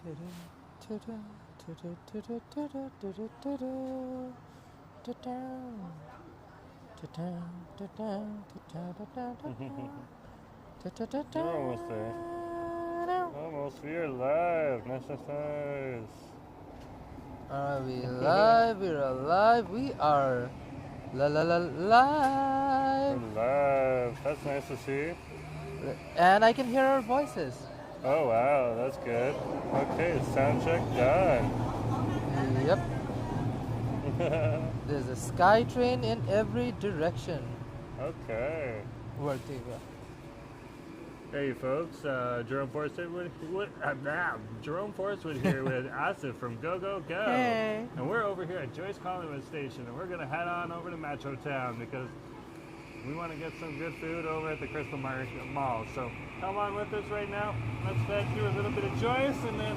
We're almost there. Almost. We are live. Nice, nice, nice. Are we live? We're alive. We are live. We're live. That's nice to see. And I can hear our voices. Oh, wow. That's good. Okay, sound check done. Yep. There's a sky train in every direction. Okay. Working. Hey folks, Jerome Forestwood here with Asif from Go Go Go. Hey. And we're over here at Joyce-Collingwood station, and we're going to head on over to Metrotown because we want to get some good food over at the Crystal Mall. So come on with us right now. Let's head through a little bit of Joyce and then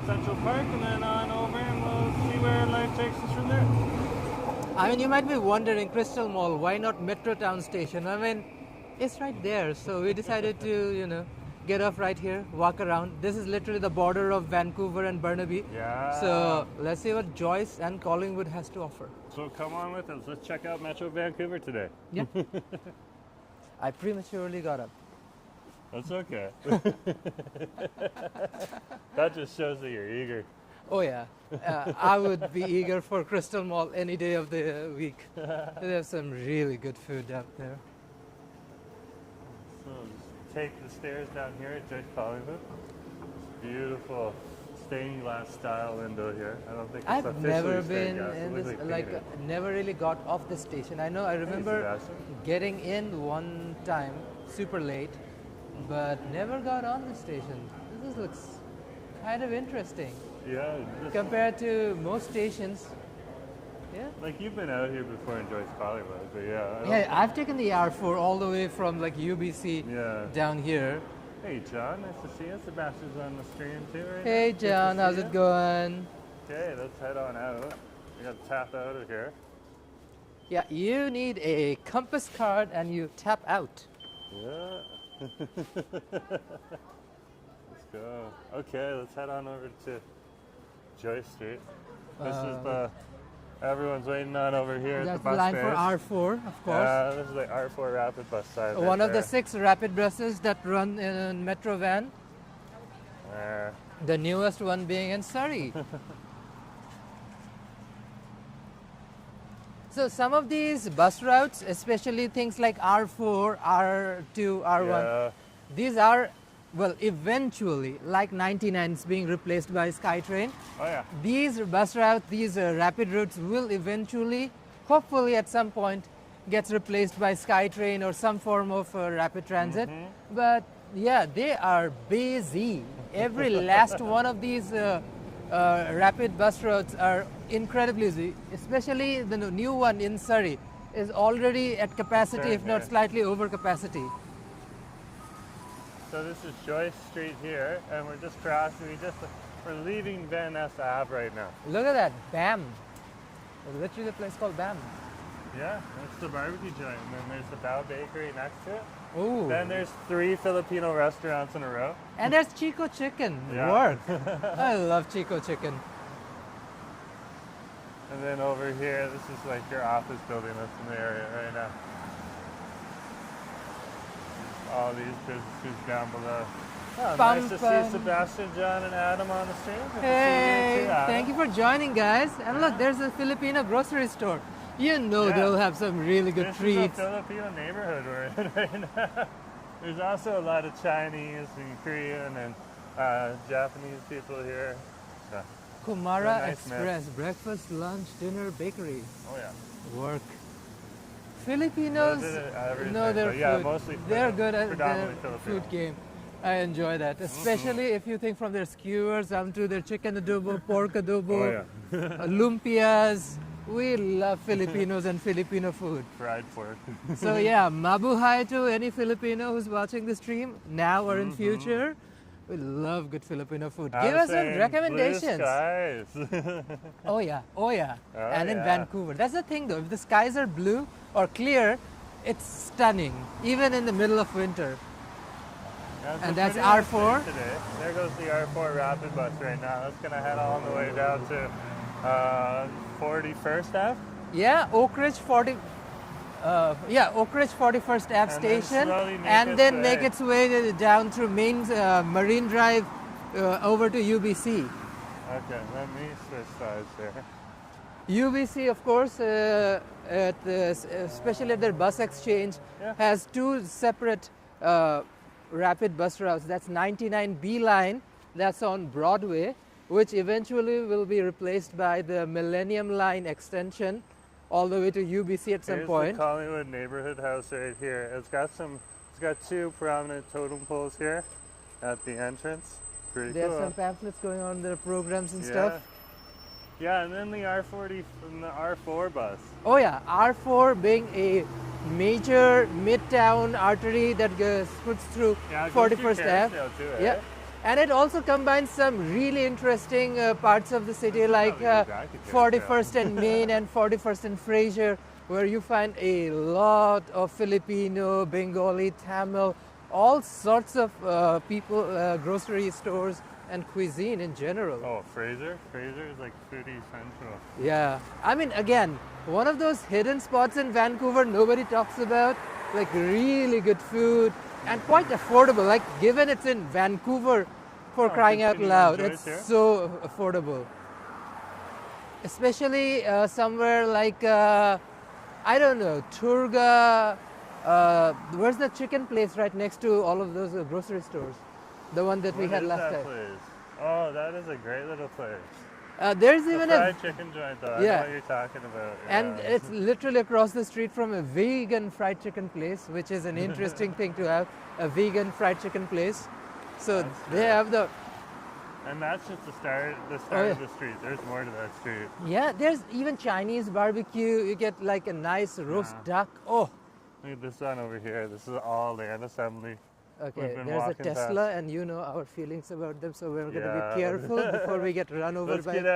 Central Park and then on over, and we'll see where life takes us from there. I mean, you might be wondering, Crystal Mall, why not Metrotown station? I mean, it's right there, so we decided to, get off right here, walk around. This is literally the border of Vancouver and Burnaby. Yeah. So let's see what Joyce and Collingwood has to offer. So come on with us. Let's check out Metro Vancouver today. Yeah. I prematurely got up. That's okay. That just shows that you're eager. Oh yeah, I would be eager for Crystal Mall any day of the week. They have some really good food out there. So just take the stairs down here at Joyce-Collingwood. Beautiful stained glass style window here. I don't think it's I've officially never stained been glass. It in looks this, painted. never really got off the station. I remember Sebastian. getting in one time, super late, but never got on the station. This looks kind of interesting Yeah, compared to most stations. Yeah. like you've been out here before in Joyce-Collingwood, but yeah. Yeah, I've taken the R4 all the way from UBC Yeah. down here. Hey John, nice to see you. Sebastian's on the stream too right Hey now. Good to John, see how's ya. it going? Okay, let's head on out. We got to tap out of here. Yeah, you need a compass card and you tap out. Yeah. Let's go. Okay, let's head on over to Joyce Street. This is the everyone's waiting on over here at That's the the bus line stairs. for R4, of course. This is the R4 rapid bus side. One of the 6 rapid buses that run in Metro Van. There. The newest one being in Surrey. So some of these bus routes, especially things like R4, R2, R1, Yeah. these are, well, eventually, like 99 is being replaced by SkyTrain. Oh yeah. These bus routes, these rapid routes will eventually, hopefully at some point, gets replaced by SkyTrain or some form of rapid transit. But yeah, they are busy. Every last one of these rapid bus routes are incredibly busy, especially the new one in Surrey is already at capacity, if not slightly over capacity. So this is Joyce Street here, and we're just crossing. We're leaving Van Ness Ave right now. Look at that, BAM. There's literally a place called BAM. Yeah, that's the barbecue joint, and then there's the Bao Bakery next to it. Ooh. Then there's 3 Filipino restaurants in a row. And there's Chico Chicken. Yeah. Work. I love Chico Chicken. And then over here, this is like your office building that's in the area right now. All these businesses down below. Oh, nice to see Sebastian, John, and Adam on the stream. Good to see you Hey, too, Adam. thank you for joining, guys. And look, there's a Filipino grocery store. They'll have some really good treats. This is a Filipino neighborhood we're in right now. There's also a lot of Chinese and Korean and Japanese people here. So, Kumara nice Express, breakfast, lunch, dinner, bakery. oh yeah. Work. Filipinos Everything, know their but yeah, food. mostly They're good at their predominantly Filipino. food game. I enjoy that, especially if you think from their skewers down to their chicken adobo, pork adobo, lumpias. We love Filipinos and Filipino food. Fried pork. So yeah, mabuhay to any Filipino who's watching the stream now or in future. We love good Filipino food. Give us some recommendations. Blue skies. Oh yeah, and in yeah. Vancouver. That's the thing though, if the skies are blue or clear, it's stunning, even in the middle of winter. Yeah, it's and a that's pretty nice R4. day today. There goes the R4 Rapid bus right now. That's going to head all the way down to 41st Ave. Yeah, Oak Ridge 40. Oak Ridge 41st Ave And then station, slowly make and its then way. make its way down through Marine Drive over to UBC. Okay, let me switch sides here. UBC, of course, especially at their bus exchange, Yeah. has two separate rapid bus routes. That's 99B line, that's on Broadway, which eventually will be replaced by the Millennium Line extension all the way to UBC at some Here's point. the Collingwood neighborhood house right here. It's got two prominent totem poles here at the entrance. Pretty There's cool. some pamphlets going on, their programs and Yeah. stuff. Yeah, and then the R40 and the R4 bus. Oh yeah, R4 being a major midtown artery that puts through Yeah, it goes through 41st Ave. Kerrisdale too, eh? Yeah, and it also combines some really interesting parts of the city, like exactly 41st and Main and 41st and Fraser, where you find a lot of Filipino, Bengali, Tamil, all sorts of people, grocery stores, and cuisine in general. Oh, Fraser? Fraser is like foodie central. Yeah, I mean, again, one of those hidden spots in Vancouver nobody talks about, like really good food and quite affordable. Like, given it's in Vancouver, for crying out loud, it's so affordable. Especially somewhere like, I don't know, Turga. Where's the chicken place right next to all of those grocery stores? The one that we had last time. Place? Oh, that is a great little place. There's even fried chicken joint, though. Yeah. I know what you're talking about. And Yeah. it's literally across the street from a vegan fried chicken place, which is an interesting thing to have, a vegan fried chicken place. So That's they true. have the, And that's just the start yeah. of the street. There's more to that street. yeah, there's even Chinese barbecue. You get like a nice roast duck. Oh, Look at this one over here. This is all land assembly. okay, been there's a walking Tesla, past. and you know our feelings about them, so we're going to Yeah. be careful before we get run over Let's by. get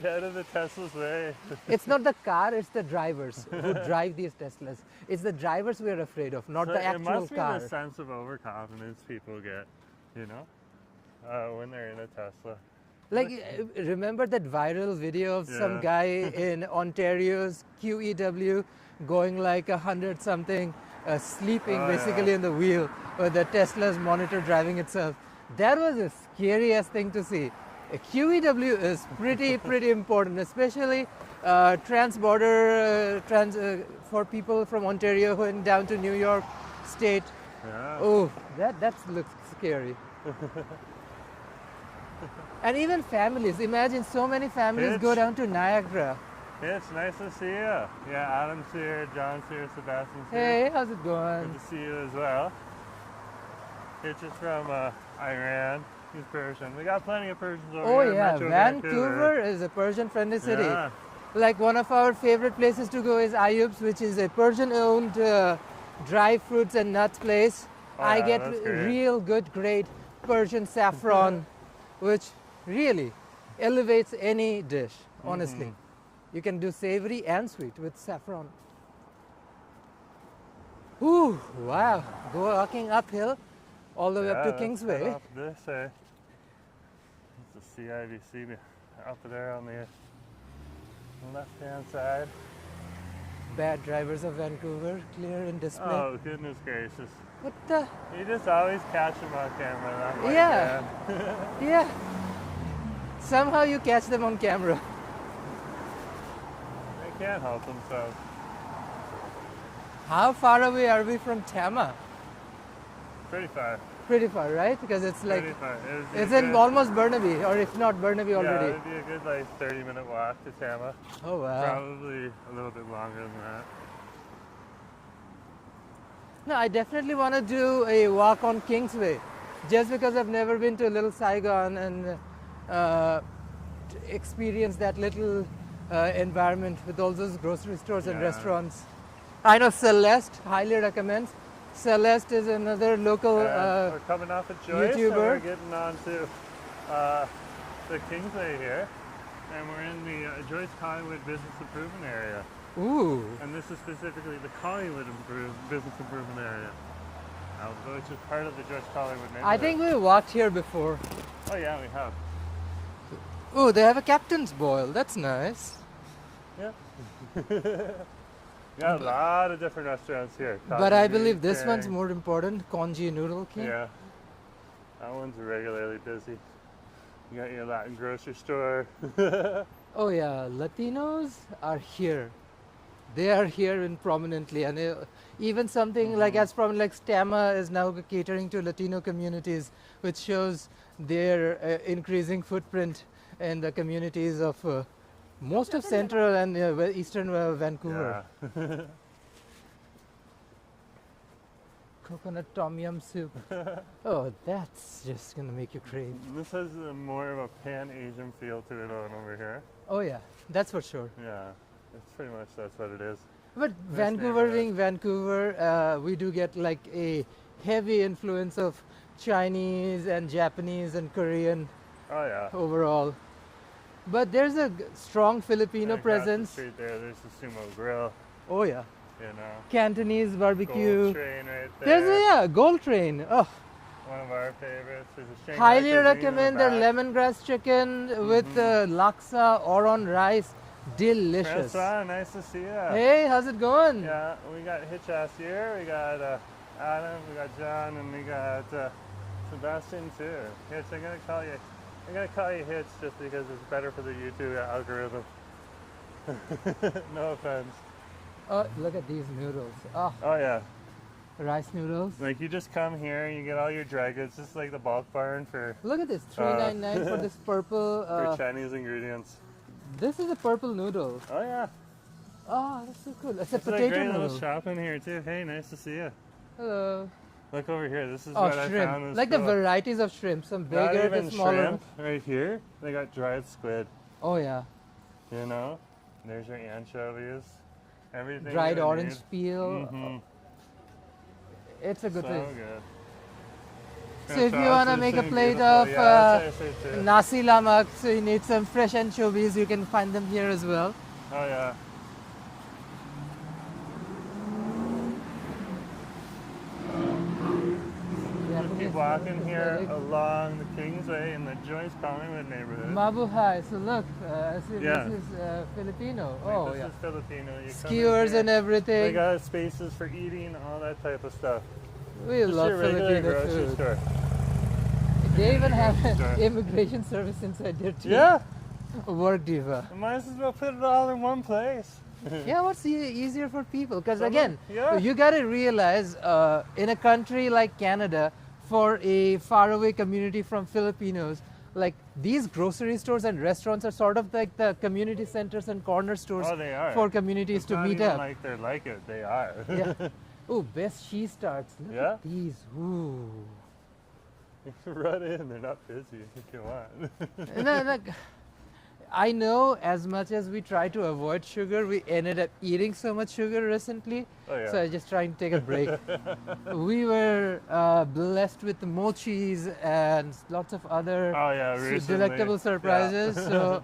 out of the Tesla's way. It's not the car, it's the drivers who drive these Teslas. It's the drivers we're afraid of, not So the it actual must car. be the sense of overconfidence people get, you know, when they're in a Tesla. Like, remember that viral video of some Yeah. guy in Ontario's QEW going like 100 something, sleeping Oh, basically yeah. in the wheel with the Tesla's monitor driving itself. That was the scariest thing to see. A QEW is pretty important, especially trans-border, for people from Ontario going down to New York State. Yeah. Oh, that looks scary. And even families. Imagine so many families go Hitch. down to Niagara. Yeah, it's nice to see you. Yeah, Adam's here, John's here, Sebastian's here. Hey, how's it going? Good to see you as well. Hitch is from Iran. He's Persian. We got plenty of Persians over Oh here. in yeah, Metro Vancouver is a Persian-friendly city. Yeah. Like one of our favorite places to go is Ayub's, which is a Persian-owned dry fruits and nuts place. Oh, I yeah, get that's great. real good, great Persian saffron, which really elevates any dish, honestly. Mm-hmm. You can do savory and sweet with saffron. Ooh, wow. Go walking uphill all the way up to let's head Kingsway. off this, it's the CIBC up there on the left-hand side. Bad drivers of Vancouver, clear in display. Oh, goodness gracious. What the? You just always catch them on camera. That one Yeah. man. Yeah. Somehow you catch them on camera. They can't help themselves. How far away are we from Tama? Pretty far. Pretty far, right? Because it's like, Pretty far. It'd be it's a in good- almost Burnaby, or if not Burnaby Yeah, already. it'd be a good like 30-minute walk to Tama. Oh wow. Probably a little bit longer than that. No, I definitely want to do a walk on Kingsway, just because I've never been to Little Saigon and experience that little environment with all those grocery stores and Yeah. restaurants. I know Celeste highly recommends. Celeste is another local. We're coming off of Joyce, and YouTuber. we're getting on to the Kingsway here, and we're in the Joyce-Collingwood Business Improvement Area. Ooh. And this is specifically the Collingwood Business Improvement Area. which is part of the Joyce-Collingwood neighborhood. I think we walked here before. Oh yeah, we have. Oh, they have a captain's boil. That's nice. Yeah. We got a lot of different restaurants here. But I Coffee, believe this one's Tang. more important. Congee Noodle King. Yeah. That one's regularly busy. You got your Latin grocery store. Oh yeah, Latinos are here. They are here in prominently, and even something like as prominent like Stama is now catering to Latino communities, which shows their increasing footprint in the communities of most of central and eastern Vancouver. Yeah. Coconut tom yum soup. Oh, that's just gonna make you crave. This has more of a pan-Asian feel to it on over here. Oh yeah, that's for sure. Yeah, it's pretty much that's what it is. But Nice Vancouver neighborhood. being Vancouver, we do get like a heavy influence of Chinese and Japanese and Korean Oh yeah. overall. But there's a strong Filipino And across the presence. street there's the Sumo Grill. Oh yeah, You know. Cantonese barbecue. Gold Train right There's there. a Gold Train. Oh, One of our favorites. There's a Shanghai highly cuisine in the recommend their back. lemongrass chicken with laksa or on rice. Delicious. Francois, nice to see you. Hey, how's it going? Yeah, we got Hitch Ass here. We got Adam, we got John, and we got Sebastian too. Hitch, I'm gonna call you Hitch just because it's better for the YouTube algorithm. No offense. Oh, look at these noodles. Oh, Oh yeah, rice noodles. like you just come here and you get all your dry goods, just like the bulk barn for Look at this, $3.99 for this purple. Chinese ingredients. This is a purple noodle. Oh yeah, Oh, that's so cool. It's a it's a potato great little noodle. shop in here too. Hey, nice to see you. Hello. Look over here. This is Oh, what I found. shrimp. Was Like the cool. varieties of shrimp. Some Not bigger, even the smaller. shrimp right here. They got dried squid. Oh yeah. You know, there's your anchovies. Everything. Dried you orange need. peel. Mhm. It's a good So place. good. So if you want to make a plate beautiful. of Yeah, that's what I say too. nasi lemak, so you need some fresh anchovies, you can find them here as well. Oh yeah. We keep walking here along the Kingsway in the Joyce-Collingwood neighborhood. Mabuhay. So look, Yeah. this is Filipino. Like, Oh this yeah. is Filipino. You come in Skewers here, and They everything. got spaces for eating, all that type of stuff. We Just love your regular Filipino grocery food. store. They even have Sure. an immigration service inside there too. Yeah. Work diva. Might as well put it all in one place. Yeah, what's easier for people? Because Someone- again, yeah. you got to realize in a country like Canada, for a faraway community from Filipinos, like these grocery stores and restaurants are sort of like the community centers and corner stores Oh, they are. for communities It's to not meet even up. like they're like it. They are. Yeah. Oh, best cheese tarts. Look Yeah? at these. Ooh. Run in. They're not busy if you want. No, like, I know as much as we try to avoid sugar, we ended up eating so much sugar recently. Oh, yeah. So I just trying to take a break. We were blessed with mochis and lots of other Oh yeah, recently. delectable surprises. So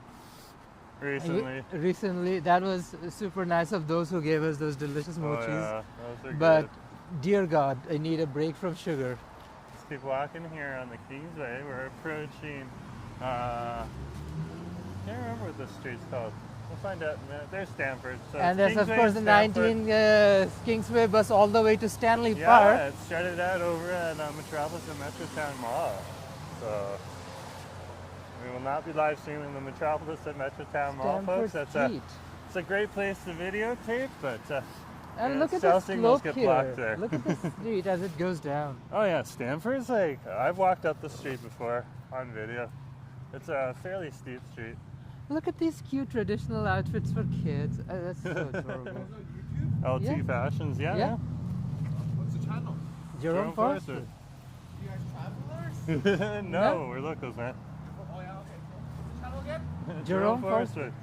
Recently. that was super nice of those who gave us those delicious Oh mochis. yeah, those are But good. dear God, I need a break from sugar. Let's keep walking here on the Kingsway. We're approaching. Can't remember what this street's called. We'll find out in a minute. There's Stanford. So And it's there's of Kingsway, course the Stanford. 19 Kingsway bus all the way to Stanley Yeah, Park. it started out over at Metropolis and Metrotown Mall. So we will not be live streaming the Metropolis at Metrotown Mall, Stanford folks. Street. It's a great place to videotape, but And yeah, look at cell the signals slope get blocked here. there. Look at the street as it goes down. oh yeah, Stanford's like I've walked up the street before on video. It's a fairly steep street. Look at these cute traditional outfits for kids. That's so adorable. LT Yeah. Fashions, yeah. Yeah. What's the channel? Jerome Forster. You guys travelers? no, No. we're locals, man. Oh yeah, okay. What's the channel again? Jerome Forestwood.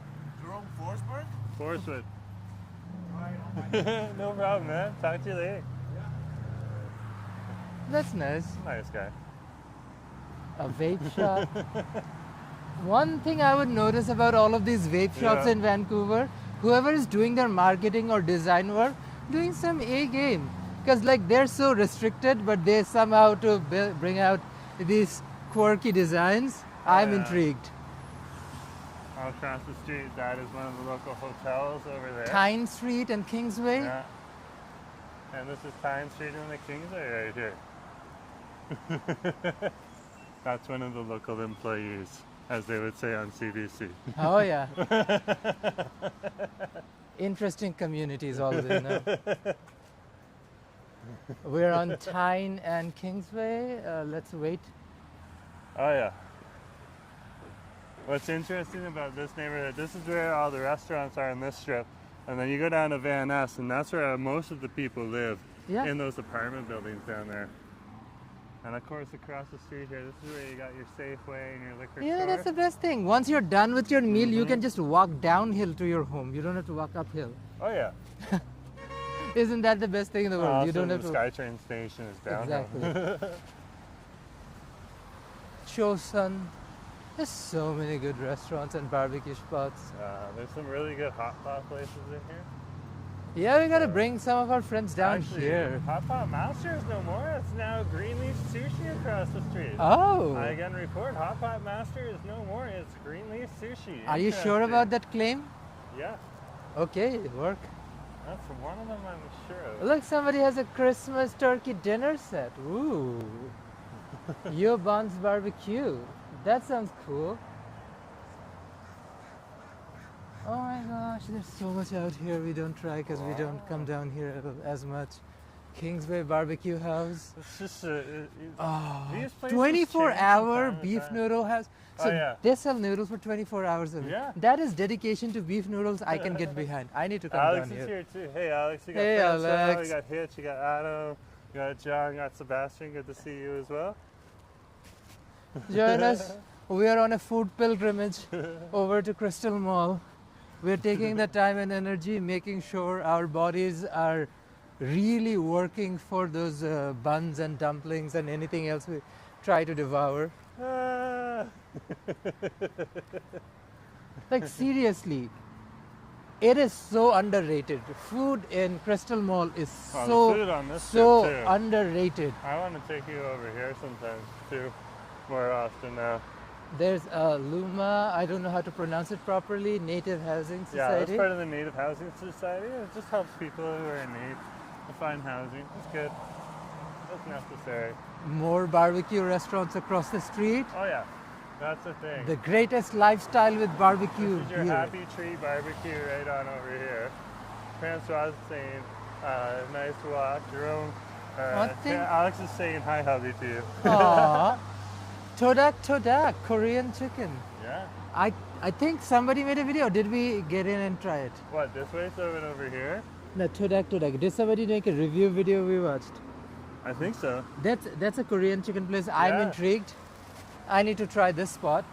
Jerome Forsberg? Forestwood. Alright, No problem, man. Talk to you later. That's nice. Nice guy. A vape shop. One thing I would notice about all of these vape shops Yeah. in Vancouver, whoever is doing their marketing or design work, doing some A game. because like they're so restricted, but they somehow to bring out these quirky designs. I'm yeah. intrigued. All across the street, that is one of the local hotels over there. Tyne Street and Kingsway. Yeah. And this is Tyne Street and the Kingsway right here. That's one of the local employees, as they would say on CBC. Oh yeah. Interesting communities all of them. We're on Tyne and Kingsway. Let's wait. Oh yeah. What's interesting about this neighborhood, this is where all the restaurants are in this strip. And then you go down to Van Ness, and that's where most of the people live, Yeah. in those apartment buildings down there. And of course, across the street here, this is where you got your Safeway and your liquor Yeah, store. that's the best thing. Once you're done with your meal, you can just walk downhill to your home. You don't have to walk uphill. Oh yeah. Isn't that the best thing in the world? Also, You don't have the to. SkyTrain station is downhill. Exactly. Chosun. There's so many good restaurants and barbecue spots. There's some really good hot pot places in here. Yeah, we gotta bring some of our friends down Actually, here. Hot Pot Master is no more. It's now Greenleaf Sushi across the street. Oh, I again report, Hot Pot Master is no more. It's Greenleaf Sushi. are you sure Interesting. about that claim? Yeah, Okay, work. that's one of them I'm sure of. Look, somebody has a Christmas turkey dinner set. Ooh. Yo Bon's Barbecue. That sounds cool. Oh my gosh, there's so much out here we don't try because we don't come down here as much. Kingsway Barbecue House. It's just Oh, these places 24-hour change from time to beef time. noodle house. So Oh, yeah. they sell noodles for 24 hours a week. Yeah. That is dedication to beef noodles I can get behind. I need to come Alex down is here. here too. Hey Alex, you got Hey, Francois, Alex. you got Hitch, you got Adam, you got John, you got Sebastian. Good to see you as well. Join us. We are on a food pilgrimage over to Crystal Mall. We're taking the time and energy, making sure our bodies are really working for those buns and dumplings and anything else we try to devour. Ah. Like seriously, it is so underrated. Food in Crystal Mall is Oh, the food on this so strip, too. underrated. I want to take you over here sometimes too, more often now. There's Luma, I don't know how to pronounce it properly, Native Housing Yeah, that's Society. part of the Native Housing Society. It just helps people who are in need to find housing. It's good. It's necessary. More barbecue restaurants across the street. Oh yeah, that's the thing. The greatest lifestyle with barbecue This is your here. Happy Tree Barbecue right on over here. Francois is saying, nice walk. Jerome, What thing? Alex is saying hi, hubby, to you. Aww. Todak, Korean chicken. Yeah. I think somebody made a video. Did we get in and try it? What, this way, so over here? No, Todak. Did somebody make a review video we watched? I think so. That's a Korean chicken place. I'm Yeah. intrigued. I need to try this spot.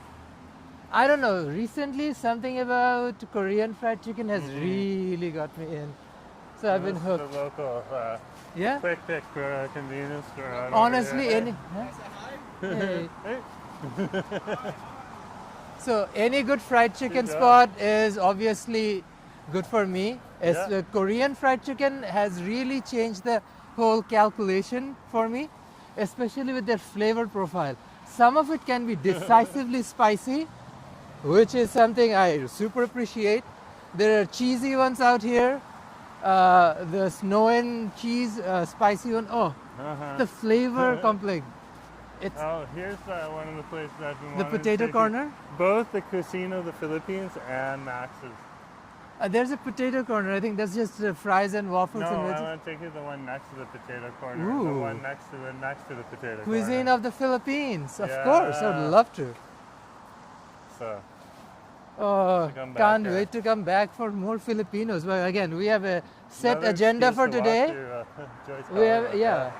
I don't know. Recently, something about Korean fried chicken has really got me in. So I've been This is hooked. the local Yeah. quick pick for a convenience store. on over Honestly, here. any. Huh? Hey. Hey. So any good fried chicken Good job. spot is obviously good for me. Yeah. Korean fried chicken has really changed the whole calculation for me, especially with their flavor profile. Some of it can be decisively spicy, which is something I super appreciate. There are cheesy ones out here. The snow and cheese spicy one. Oh, Uh-huh. the flavor complex. It's Oh, here's one of the places I've been the wanting to potato take you. corner. Both the Cuisine of the Philippines and Max's. There's a potato corner. I think that's just fries and waffles No, and I veggies. want to take you to the one next to the potato corner. The Ooh. one next to the potato Cuisine corner. of the Philippines. Of course, I Yeah. would love to. So, Oh, To come back can't here. wait to come back for more Filipinos. Well, again, we have a set another agenda excuse for to walk today. to, We have, Joyce-Collingwood. yeah,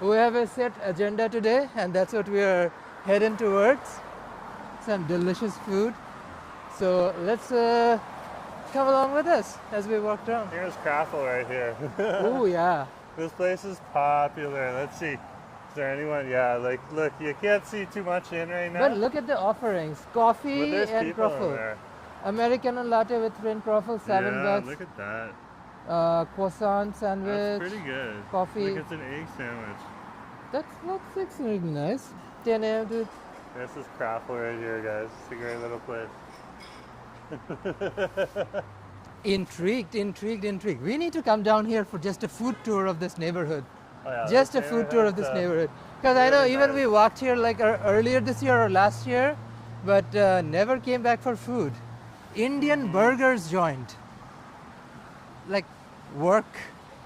we have a set agenda today, and that's what we are heading towards. Some delicious food. So let's come along with us as we walk down. Here's Craffle right here. Oh yeah. This place is popular. Let's see. Is there anyone? Yeah, like, look, you can't see too much in right now. But look at the offerings: But coffee there's and people in truffle. there. Americano latte with French truffle, $7. Yeah, look at that. croissant That's sandwich. pretty good. coffee. Like it's an egg sandwich. That's really nice. 10 a.m. to This is Craftler right here, guys. It's a great little place. intrigued. We need to come down here for just a food tour of this neighborhood. Oh, yeah, Just this a food tour of this neighborhood's, neighborhood. Because I know really even nice. we walked here like earlier this year or last year, but never came back for food. Indian burgers joint. Like work.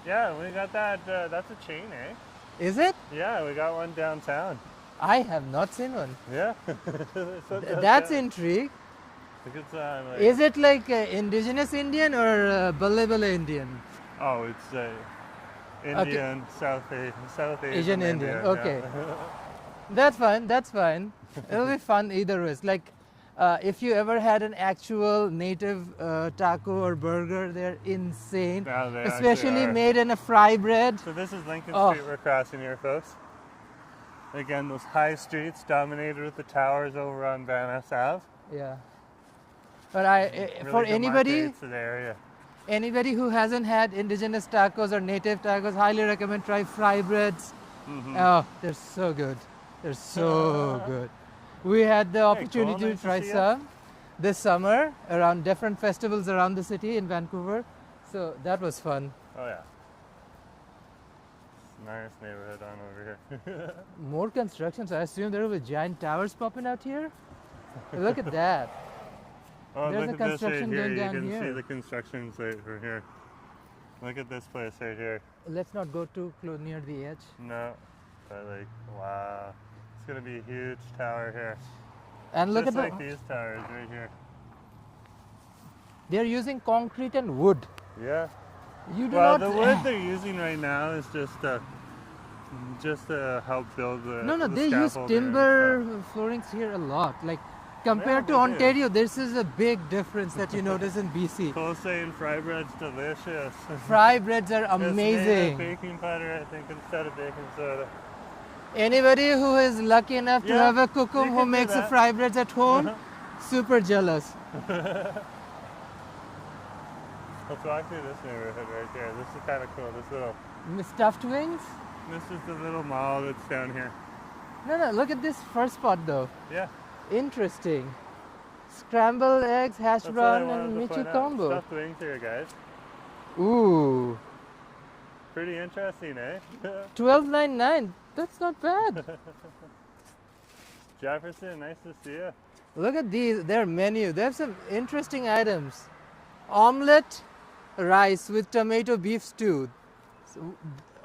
Yeah, we got that. That's a chain, eh? Is it? Yeah, we got one downtown. I have not seen one. Yeah. That's intrigue. Look at that. Like, Is it like indigenous Indian or Balle Indian? oh, it's Indian, South Asian Indian. yeah. Okay. That's fine. It'll be fun either way. Like if you ever had an actual native taco or burger, they're insane. Yeah, they actually Especially are. made in a fry bread. So this is Lincoln Oh. Street we're crossing here, folks. Again, those high streets dominated with the towers over on Van Ness Ave. Yeah. But Really for anybody demarcates the area. Anybody who hasn't had indigenous tacos or native tacos, highly recommend try fry breads. Oh, they're so good. They're so good. We had the opportunity cool. to Nice to try see ya. some this summer around different festivals around the city in Vancouver. So that was fun. Oh yeah. It's a nice neighborhood on over here. More constructions. I assume there will be giant towers popping out here. Look at that. Oh, There's look a at this right construction here. going You down can see here. the construction site from here. Look at this place right here. Let's not go too close near the edge. No, but like, wow. It's gonna be a huge tower here. And look Just at like these towers right here. they're using concrete and wood. Yeah. You do Well, not the wood they're using right now is just to help build the No, the they use scaffolding and timber stuff. floorings here a lot. Like compared they to do. Ontario, this is a big difference that you notice in BC. Cole saying fry bread's delicious. Fry breads are It's made of amazing. baking powder, I think, instead of baking soda. Anybody who is lucky enough to Yeah, have a you cookum can who do makes a that. fry breads at home, super jealous. Let's walk through this neighborhood right here. This is kind of cool. Stuffed wings? This is the little mall that's down here. No, look at this first spot though. Yeah. Interesting. Scrambled eggs, hash That's what I brown, wanted and to michi point out. combo. Stuffed wings here, guys. Ooh, Pretty interesting, eh? $12.99. That's not bad. Jefferson, nice to see you. Look at these, their menu. They have some interesting items. Omelette rice with tomato beef stew.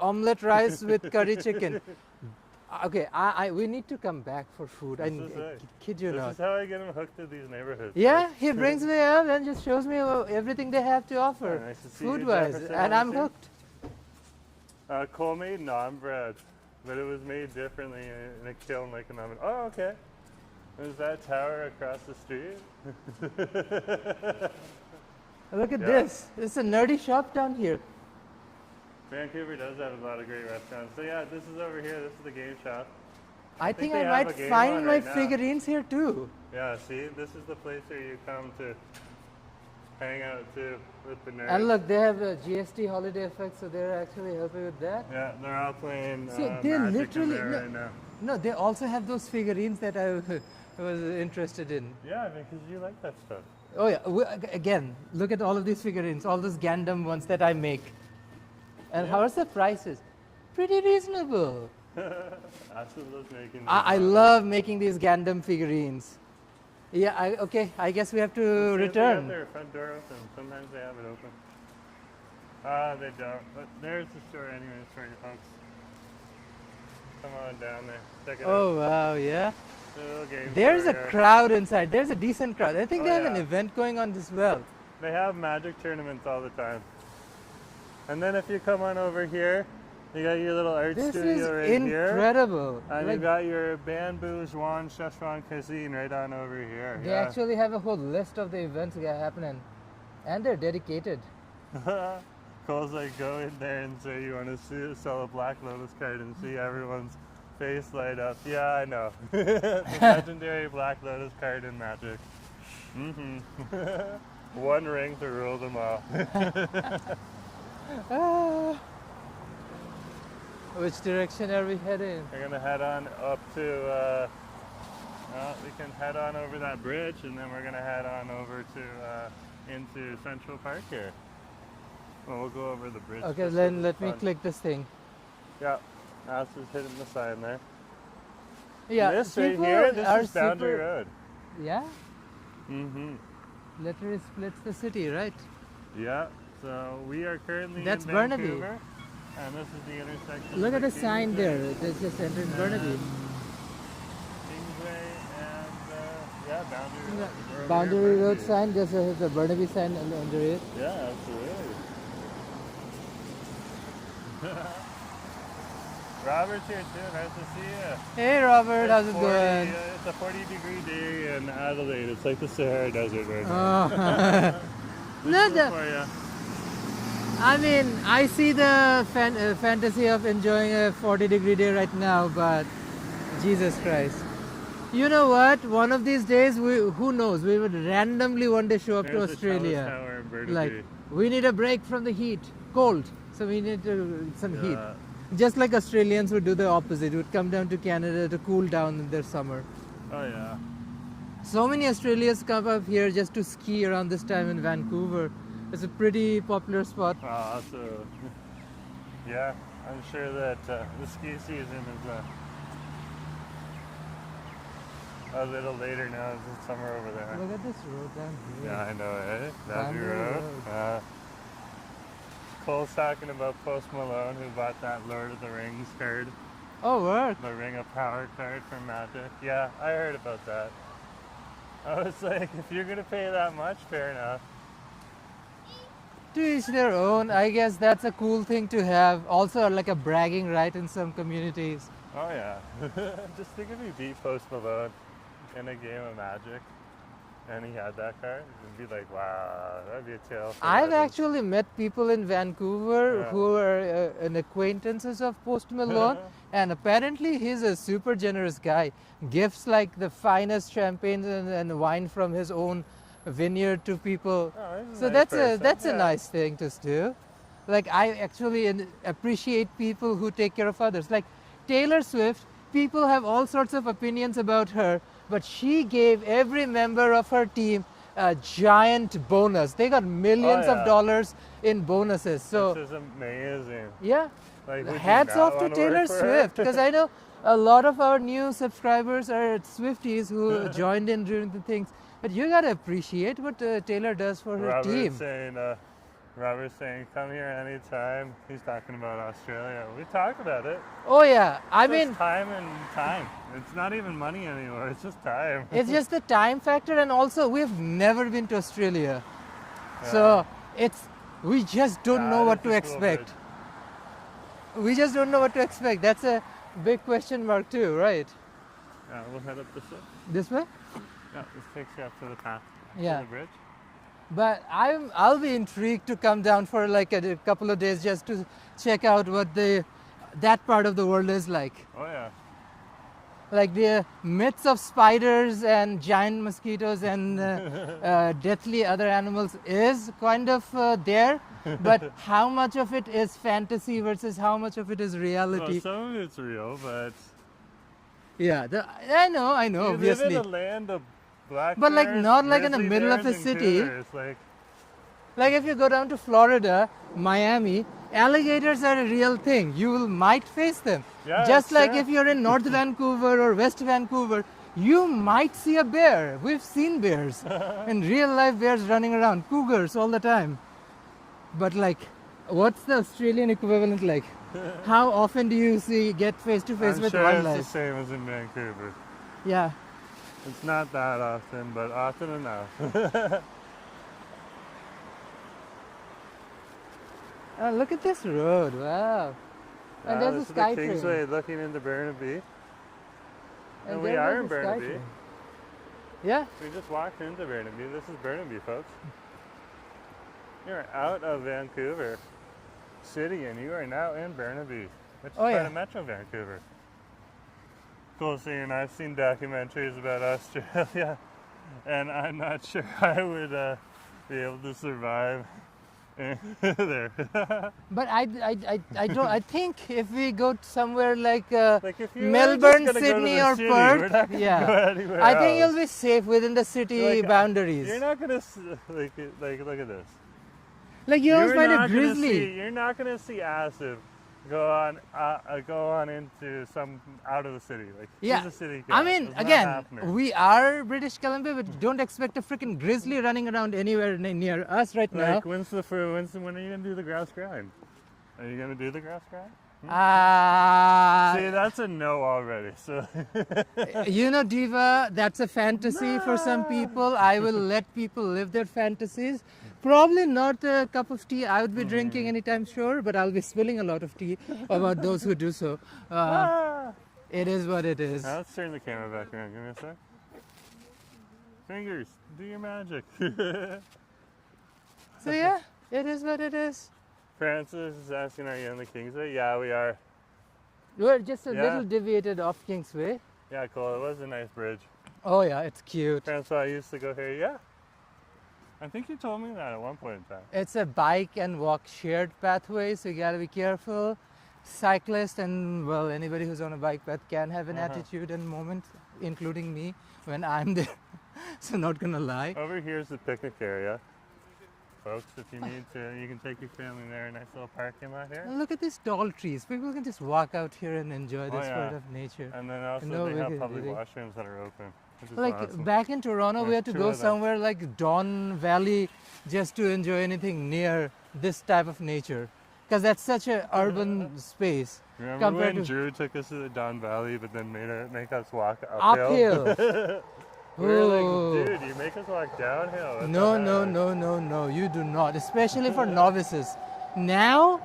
Omelette rice with curry chicken. Okay, we need to come back for food. I This is it. kid you This not. is how I get them hooked to these neighborhoods. Yeah, he brings me up and just shows me everything they have to offer, Yeah, nice to see you, food-wise, Jefferson, and I'm obviously. hooked. Cole made naan bread, but it was made differently in a kiln like an oven. Oh, okay. Is that tower across the street? Look at Yeah. this. It's a nerdy shop down here. Vancouver does have a lot of great restaurants. So yeah, this is over here. This is the game shop. I think think I they have might a game find on my right now. figurines here too. Yeah, see, this is the place where you come to hang out too with the nerds. And look, they have a GST holiday effect, so they're actually helping with that. Yeah, they're all playing See, they Magic literally- in there no. right now. No, they also have those figurines that I was interested in. Yeah, because you like that stuff. Oh yeah, again, look at all of these figurines, all those Gundam ones that I make. And how are the prices? Pretty reasonable. Absolutely making. I love making these Gundam figurines. Yeah, I guess we have to They have return. their front door open. Sometimes they have it open. They don't. But there's the store anyways for you folks. Come on down there. Check it out. Oh wow, yeah. The little game There's store a here. crowd inside. There's a decent crowd. I think Oh, they have an yeah. event going on as well. They have magic tournaments all the time. And then if you come on over here, you got your little art This is studio right here. incredible. And Like, you got your Bamboo Juan Szechuan cuisine right on over here. they Yeah. actually have a whole list of the events that are happening. And they're dedicated. Cole's like, go in there and say you want to sell a Black Lotus card and see everyone's face light up. Yeah, I know. The legendary Black Lotus card in Magic. One ring to rule them all. Ah. Which direction are we heading? We're gonna head on up to, we can head on over that bridge and then we're gonna head on over to, into Central Park here. Well, we'll go over the bridge. Okay, just then for let me fun. click this thing. Yeah, Alice is hitting the sign there. Yeah, This right people here, this are is Boundary super- Road. Yeah, Mm-hmm. literally splits the city, right? Yeah, so we are currently That's in Burnaby. Vancouver, and this is the intersection. Look at of the sign there. Kingsway It just entered Burnaby. Kingsway and, yeah, Boundary Road. We're over here in Boundary Road Burnaby. sign just has the Burnaby sign under it. Yeah, absolutely. Robert's here too. Nice to see you. Hey Robert, how's it It's 40, going? It's a 40-degree day in Adelaide. It's like the Sahara Desert right now. Oh. No, Good the- for ya. I mean, I see the fantasy of enjoying a 40-degree day right now, but Jesus Christ. You know what? One of these days, who knows? We would randomly one day show up There's to the Australia. Telus Tower in Burnaby. Like, we need a break from the heat. Cold. So we need some heat. Yeah. Just like Australians would do the opposite. Would come down to Canada to cool down in their summer. Oh yeah. So many Australians come up here just to ski around this time in Vancouver. It's a pretty popular spot. So yeah, I'm sure that the ski season is a little later now. It's summer over there. Look at this road down here. Yeah, I know, eh? Boundary Boundary Road. Road. Cole's talking about Post Malone, who bought that Lord of the Rings card, Oh, work. the Ring of Power card from Magic. Yeah, I heard about that. I was like, if you're gonna pay that much, fair enough. To each their own. I guess that's a cool thing to have. Also, like a bragging right in some communities. Oh yeah. Just think if he beat Post Malone in a game of Magic, and he had that card, it'd be like, wow, that'd be a tale. For I've legends. actually met people in Vancouver Yeah. who are an acquaintances of Post Malone, and apparently he's a super generous guy. Gifts like the finest champagne and wine from his own vineyard to people. Oh, he's a So nice that's person, a yeah. nice thing to do. Like, I actually appreciate people who take care of others. Like Taylor Swift, people have all sorts of opinions about her, but she gave every member of her team a giant bonus. They got millions yeah. of dollars in bonuses. So This is amazing. yeah, Like, would you hats not off to wanna Taylor work for her? Swift, because I know a lot of our new subscribers are Swifties who joined in during the things. But you gotta appreciate what Taylor does for her team. Robert's saying, come here anytime. He's talking about Australia. We talk about it. Oh yeah, I It's mean, just time and time. It's not even money anymore. It's just time. it's just the time factor, and also we've never been to Australia, so we just don't know Yeah, what to it's a cool expect. We just don't know what to expect. That's a big question mark too, right? Yeah, we'll head up this way. This way? Yeah, this takes you up to the path. Yeah. To the bridge. But I'll be intrigued to come down for like a couple of days just to check out what that part of the world is like. Oh yeah. Like the myths of spiders and giant mosquitoes and deathly other animals is kind of there, but how much of it is fantasy versus how much of it is Well, reality? some of it's real, but Yeah, I know, you obviously. live in a land of black But, like, bears, not like in the grizzly middle of bears, a and city. cougars. Like, Like if you go down to Florida, Miami, alligators are a real thing. You might face them. Yeah, Just it's like true. if you're in North Vancouver or West Vancouver, you might see a bear. We've seen bears. In real life, bears running around, cougars all the time. But like, what's the Australian equivalent like? How often do you get face to face I'm with sure it's the wildlife? same as in Vancouver. Yeah. It's not that often, but often enough. Look at this road. Wow. And there's this a is sky the train. Kingsway looking into Burnaby. And we there are goes in the sky Burnaby. train. Yeah. We just walked into Burnaby. This is Burnaby, folks. You're out of Vancouver City and you are now in Burnaby, which is Oh, part yeah. of Metro Vancouver. Cool seeing. I've seen documentaries about Australia, and I'm not sure I would be able to survive There. But I don't. I think if we go somewhere like, Like if you were Melbourne, just gonna go to Sydney, the or city, we're Perth, not gonna yeah, go anywhere I think else. you'll be safe within the city Like, boundaries. You're not gonna like look at this. Like you always You're find a not gonna grizzly. see. You're not gonna see Asif go on into some out of the city. Like Yeah, he's a city I guy. mean, It's not again, happening. we are British Columbia, but don't expect a freaking grizzly running around anywhere near us right now. Like when are you gonna do the grass grind? Are you gonna do the grass grind? See, that's a no already. So You know, Diva, that's a fantasy for some people. I will let people live their fantasies. Probably not a cup of tea I would be drinking anytime sure, but I'll be spilling a lot of tea about those who do so. It is what it is. Now let's turn the camera back around. Give me a sec. Fingers, do your magic. So yeah, it is what it is. Francis is asking, are you on the Kingsway? Yeah, we are. We're just a Yeah. little deviated off Kingsway. Yeah, cool. It was a nice bridge. Oh yeah, it's cute. Francois used to go here. Yeah. I think you told me that at one point in time. It's a bike and walk shared pathway, so you gotta be careful. Cyclists and, well, anybody who's on a bike path can have an attitude and moment, including me when I'm there. So not gonna lie. Over here's the picnic area. Folks, if you need to, you can take your family there. A nice little parking lot here. And look at these tall trees. People can just walk out here and enjoy this yeah. part of nature. And then also No they have wicked public eating. washrooms that are open, which is Like awesome. back in Toronto, we There's had to two go of them. somewhere like Don Valley just to enjoy anything near this type of nature. Because that's such an urban space. Remember compared when to- Drew took us to the Don Valley, but then make us walk uphill? Uphill. We were Oh. like, dude, you make us walk downhill. What No, the no, heck?" no, no, no, you do not. Especially for novices. Now,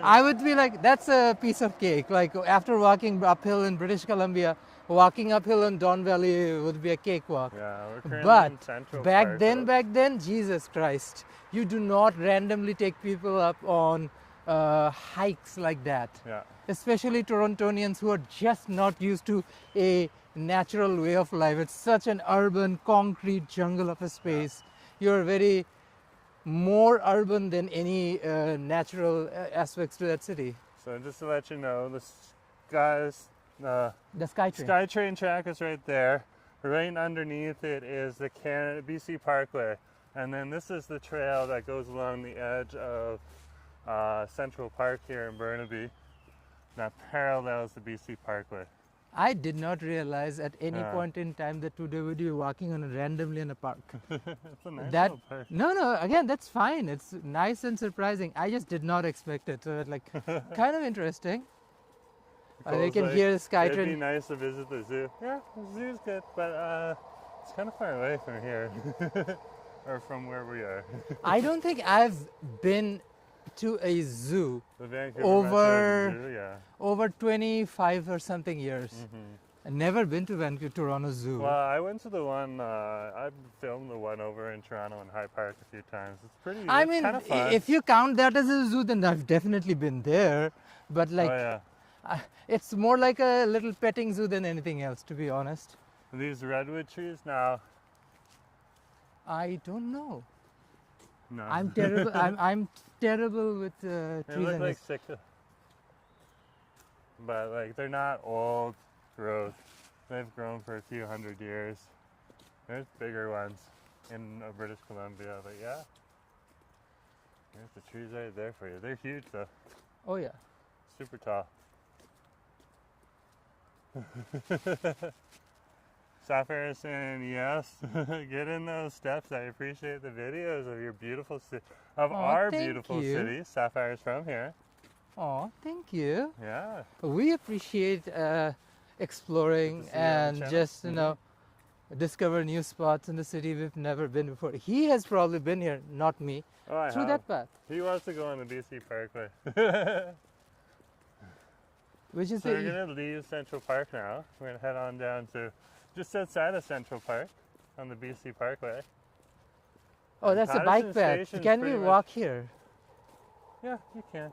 I would be like, that's a piece of cake. Like after walking uphill in British Columbia, walking uphill in Don Valley would be a cakewalk. Yeah, we're currently in But Central back Park, then, though. Jesus Christ, you do not randomly take people up on hikes like that. Yeah. Especially Torontonians who are just not used to a natural way of life. It's such an urban, concrete jungle of a space. You're very more urban than any natural aspects to that city. So just to let you know, the The SkyTrain. SkyTrain track is right there. Right underneath it is the BC Parkway. And then this is the trail that goes along the edge of Central Park here in Burnaby. That parallels the BC Parkway. I did not realize at any Yeah. point in time that today we'd be walking on randomly in a park. It's a nice That little park. no, again, that's fine. It's nice and surprising. I just did not expect it. So like, kind of interesting. They Cole's can like, hear the It'd be SkyTrain. nice to visit the zoo. Yeah, the zoo's good, but it's kind of far away from here, or from where we are. I don't think I've been to a zoo The Vancouver Over- Metro Zoo, yeah. over 25 or something years. I've never been to Vancouver Toronto Zoo. Well, I went to the one. I filmed the one over in Toronto in High Park a few times. It's pretty. I it's mean, kind of fun. if you count that as a zoo, then I've definitely been there. But like, oh yeah, it's more like a little petting zoo than anything else, to be honest. these redwood trees now. I don't know. No, I'm terrible. I'm terrible with they trees look and like sick, but like they're not old growth. They've grown for a few hundred years. There's bigger ones in British Columbia, but yeah. There's the trees right there for you. They're huge though, Oh yeah. super tall. Sapphire is saying yes. Get in those steps. I appreciate the videos of your beautiful Aw, our thank beautiful you. city. Sapphire's from here. Oh, thank you. Yeah. We appreciate exploring Good to see you on the and channel. just discover new spots in the city we've never been before. He has probably been here, not me, Oh, I through have. that path, He wants to go on the BC Parkway. which is So we're the gonna leave Central Park now. We're gonna head on down to just outside of Central Park on the BC Parkway. oh, that's a Patterson bike path. Station's Can we pretty much- walk here? Yeah, you can.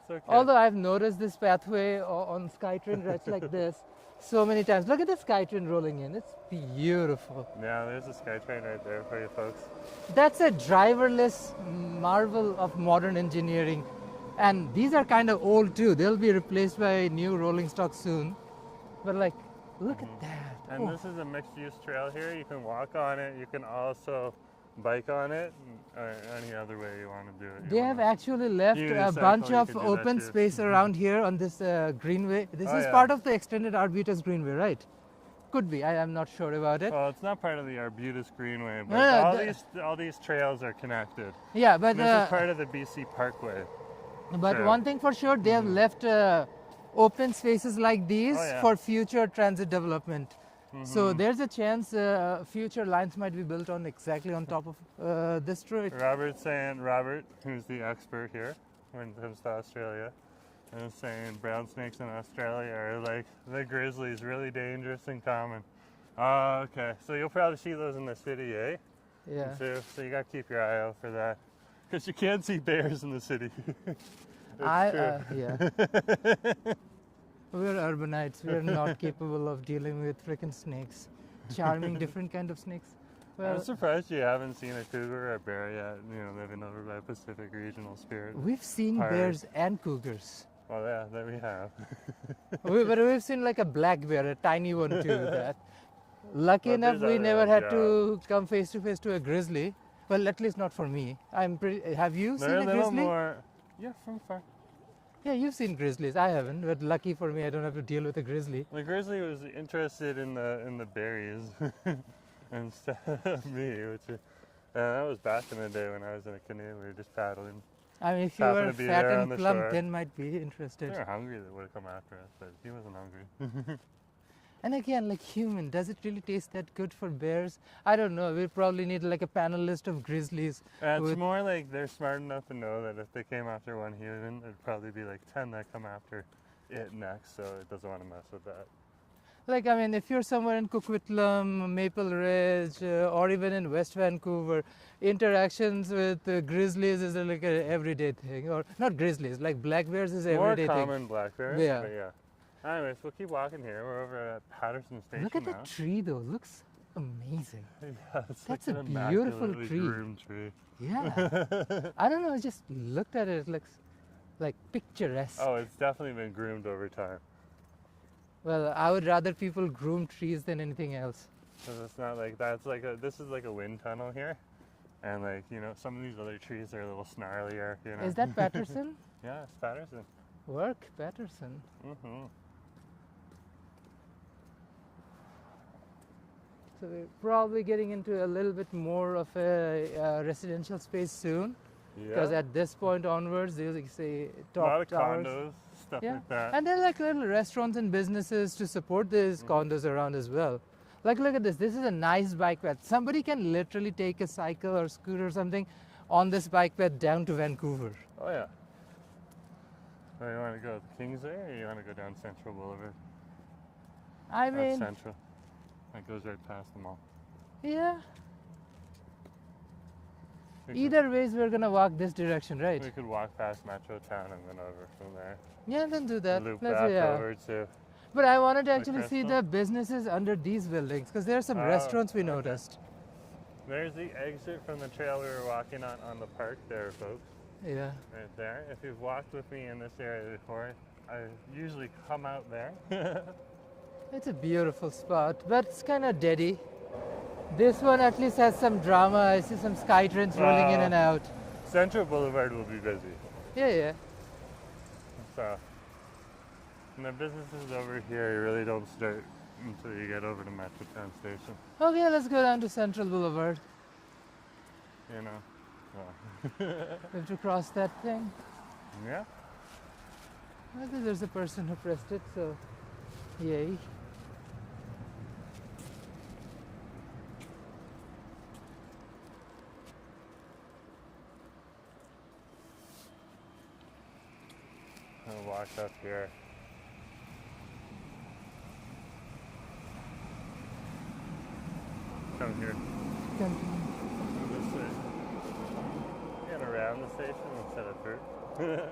It's okay. Although I've noticed this pathway on SkyTrain rides like this, so many times. Look at the SkyTrain rolling in. It's beautiful. Yeah, there's a SkyTrain right there for you folks. That's a driverless marvel of modern engineering. And these are kind of old too. They'll be replaced by new rolling stock soon. But like, look at that. And this is a mixed-use trail here. You can walk on it. You can also bike on it. Any other way you want to do it. They have actually left a Unicycle, bunch you of can do that open too. space around here on this greenway. This Oh, is yeah. part of the extended Arbutus Greenway, right? Could be. I am not sure about it. Well, it's not part of the Arbutus Greenway, but No, all these trails are connected. Yeah, but This is part of the BC Parkway. trail. one thing for sure, they have left open spaces like these Oh, yeah. for future transit development. So there's a chance future lines might be built on exactly on top of this street. Robert, who's the expert here when it comes to Australia, is saying brown snakes in Australia are like the grizzlies, really dangerous and common. Oh, okay. So you'll probably see those in the city, eh? Yeah. So you got to keep your eye out for that. Because you can't see bears in the city. Yeah. We're urbanites. We're not capable of dealing with freaking snakes. Charming, different kind of snakes. Well, I'm surprised you haven't seen a cougar or a bear yet, living over by Pacific Regional Spirit. we've seen Park. bears and cougars. Well, yeah, that we have. But we've seen like a black bear, a tiny one too. That. Lucky Well, enough, there's we other never ones, had yeah. to come face to face to a grizzly. Well, at least not for me. I'm pretty. Have you They're seen a a little grizzly? more. Yeah, from far. Yeah, you've seen grizzlies. I haven't, but lucky for me, I don't have to deal with a grizzly. The grizzly was interested in the berries instead of me, that was back in the day when I was in a canoe. We were just paddling. I mean, if you Happened were to be fat there on and the plump, shore. then might be If interested. they were hungry, they would have come after us, but he wasn't hungry. And again, like human, does it really taste that good for bears? I don't know. We probably need like a panel list of grizzlies. It's with- more like they're smart enough to know that if they came after one human, there'd probably be like 10 that come after it next, so it doesn't want to mess with that. Like, I mean, if you're somewhere in Coquitlam, Maple Ridge, or even in West Vancouver, interactions with grizzlies is like an everyday thing. Or not grizzlies, like black bears is an More everyday thing. common black bears, Yeah. but yeah. Anyways, we'll keep walking here. We're over at Patterson Station Look at now. that tree though, looks amazing. Yeah, it's That's like a an beautiful immaculately tree. groomed tree. Yeah. I don't know, I just looked at it, it looks like picturesque. Oh, it's definitely been groomed over time. Well, I would rather people groom trees than anything else. Because it's not like that's like this is like a wind tunnel here, and like some of these other trees are a little snarlier. Is that Patterson? Yeah, it's Patterson. Work, Patterson. Mm-hmm. So we're probably getting into a little bit more of a residential space soon. Because Yeah. at this point onwards, there's like say A lot top of towers. condos, stuff Yeah. like that. And there are like little restaurants and businesses to support these condos around as well. Like look at this. This is a nice bike path. Somebody can literally take a cycle or scooter or something on this bike path down to Vancouver. Oh yeah. So you want to go to Kingsway or you want to go down Central Boulevard? I That's mean, Central. That goes right past the mall. yeah. We could- Either ways, we're gonna walk this direction, right? We could walk past Metrotown and then over from there. Yeah, then do that. Loop Let's- back yeah. over to. But I wanted to Like actually see Crystal? the businesses under these buildings because there are some Oh, restaurants we okay. noticed. There's the exit from the trail we were walking on the park there, folks. Yeah. Right there. If you've walked with me in this area before, I usually come out there. It's a beautiful spot, but it's kind of deady. This one at least has some drama. I see some SkyTrains rolling in and out. Central Boulevard will be busy. Yeah, yeah. So, and the businesses over here, you really don't start until you get over to Metrotown Station. Okay, let's go down to Central Boulevard. So, We have to cross that thing. yeah. I think there's a person who pressed it, so yay. I'll walk up here. Come here. Continue. This way. Get around the station instead of through.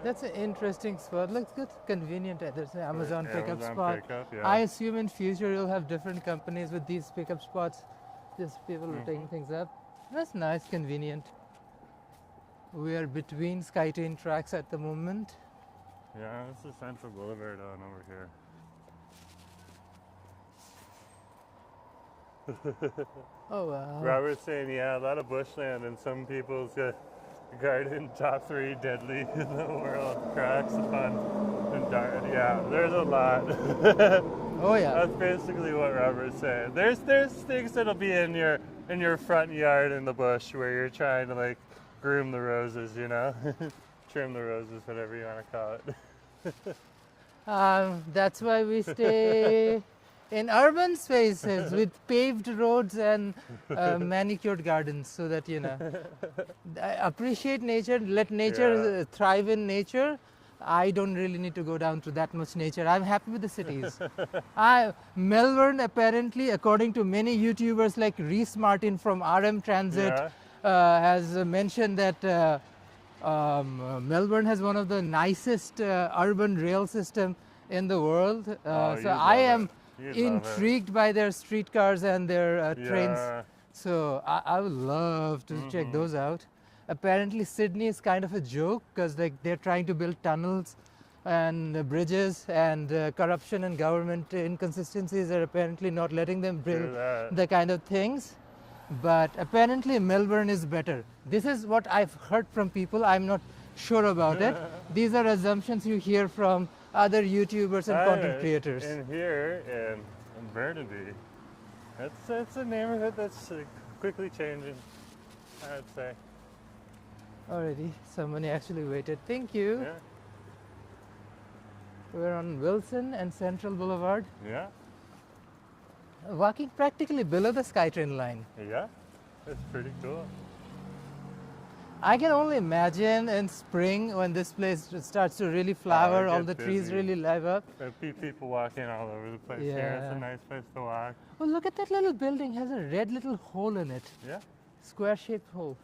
That's an interesting spot. Looks good, convenient. There's an Amazon pickup Amazon spot. pickup, yeah. I assume in future you'll have different companies with these pickup spots. Just people taking things up. That's nice, convenient. We are between SkyTrain tracks at the moment. Yeah, this is Central Boulevard on over here. Oh wow. Robert's saying, yeah, a lot of bushland in some people's garden, top 3 deadly in the world. Cracks upon and yeah, there's a lot. Oh yeah. That's basically what Robert's saying. There's things that'll be in your front yard in the bush where you're trying to like groom the roses, you know, trim the roses, whatever you want to call it. That's why we stay in urban spaces with paved roads and manicured gardens, so that appreciate nature, let nature thrive in nature. I don't really need to go down to that much nature. I'm happy with the cities. Melbourne, apparently, according to many YouTubers like Reese Martin from RM Transit, has mentioned that Melbourne has one of the nicest urban rail system in the world. So I am intrigued by their streetcars and their trains. So I would love to check those out. Apparently Sydney is kind of a joke because they're trying to build tunnels and bridges, and corruption and government inconsistencies are apparently not letting them build the kind of things. But apparently Melbourne is better. This is what I've heard from people. I'm not sure about it. These are assumptions you hear from other YouTubers and content creators. In here in Burnaby, it's a neighborhood that's quickly changing, I would say. Already, somebody actually waited. Thank you. Yeah. We're on Wilson and Central Boulevard. Yeah. Walking practically below the SkyTrain line. Yeah, it's pretty cool. I can only imagine in spring when this place starts to really flower, all the trees really live up. There'll be people walking all over the place here. It's a nice place to walk. Oh, look at that little building. Has a red little hole in it. Yeah. Square-shaped hole.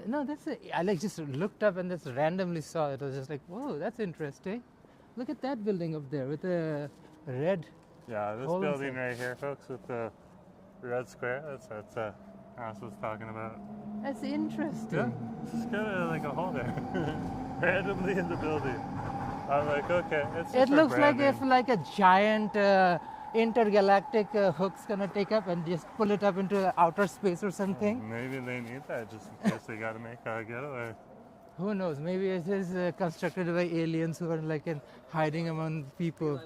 No, I just looked up and just randomly saw it. I was just like, whoa, that's interesting. Look at that building up there with the red. Yeah, this building right here, folks, with the red square, that's Alice was talking about. That's interesting. Yeah, it's just got like a hole there, randomly in the building. I'm like, okay, it's just It looks branding. like if like a giant intergalactic hook's gonna take up and just pull it up into outer space or something. Maybe they need that just in case they gotta make a getaway. Who knows? Maybe it is constructed by aliens who are like hiding among people.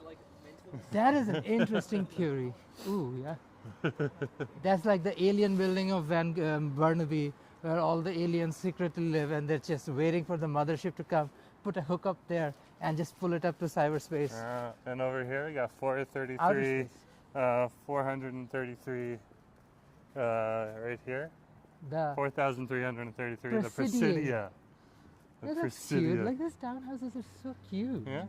That is an interesting theory. Ooh, yeah. That's like the alien building of Burnaby, where all the aliens secretly live, and they're just waiting for the mothership to come, put a hook up there, and just pull it up to cyberspace. And over here we got 433, 433 right here. The 4,333. The Presidia. Presidia. The That's Presidia. cute. Like these townhouses are so cute. Yeah.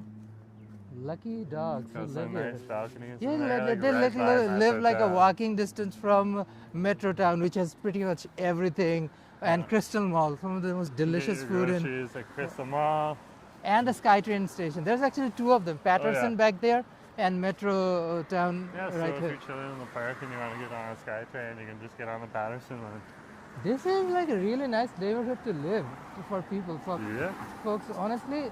Lucky dogs who Got live some here. nice balconies. Yeah, in there, they right by live like a Metrotown. walking distance from Metrotown, which has pretty much everything, and Crystal Mall, some of the most delicious Your food, groceries at Crystal Mall. and the SkyTrain station. There's actually two of them, Patterson back there and Metrotown Yeah, so right if here. you're chilling in the park and you want to get on a SkyTrain, you can just get on the Patterson line. This is like a really nice neighborhood to live for people, for Yeah. folks. Honestly,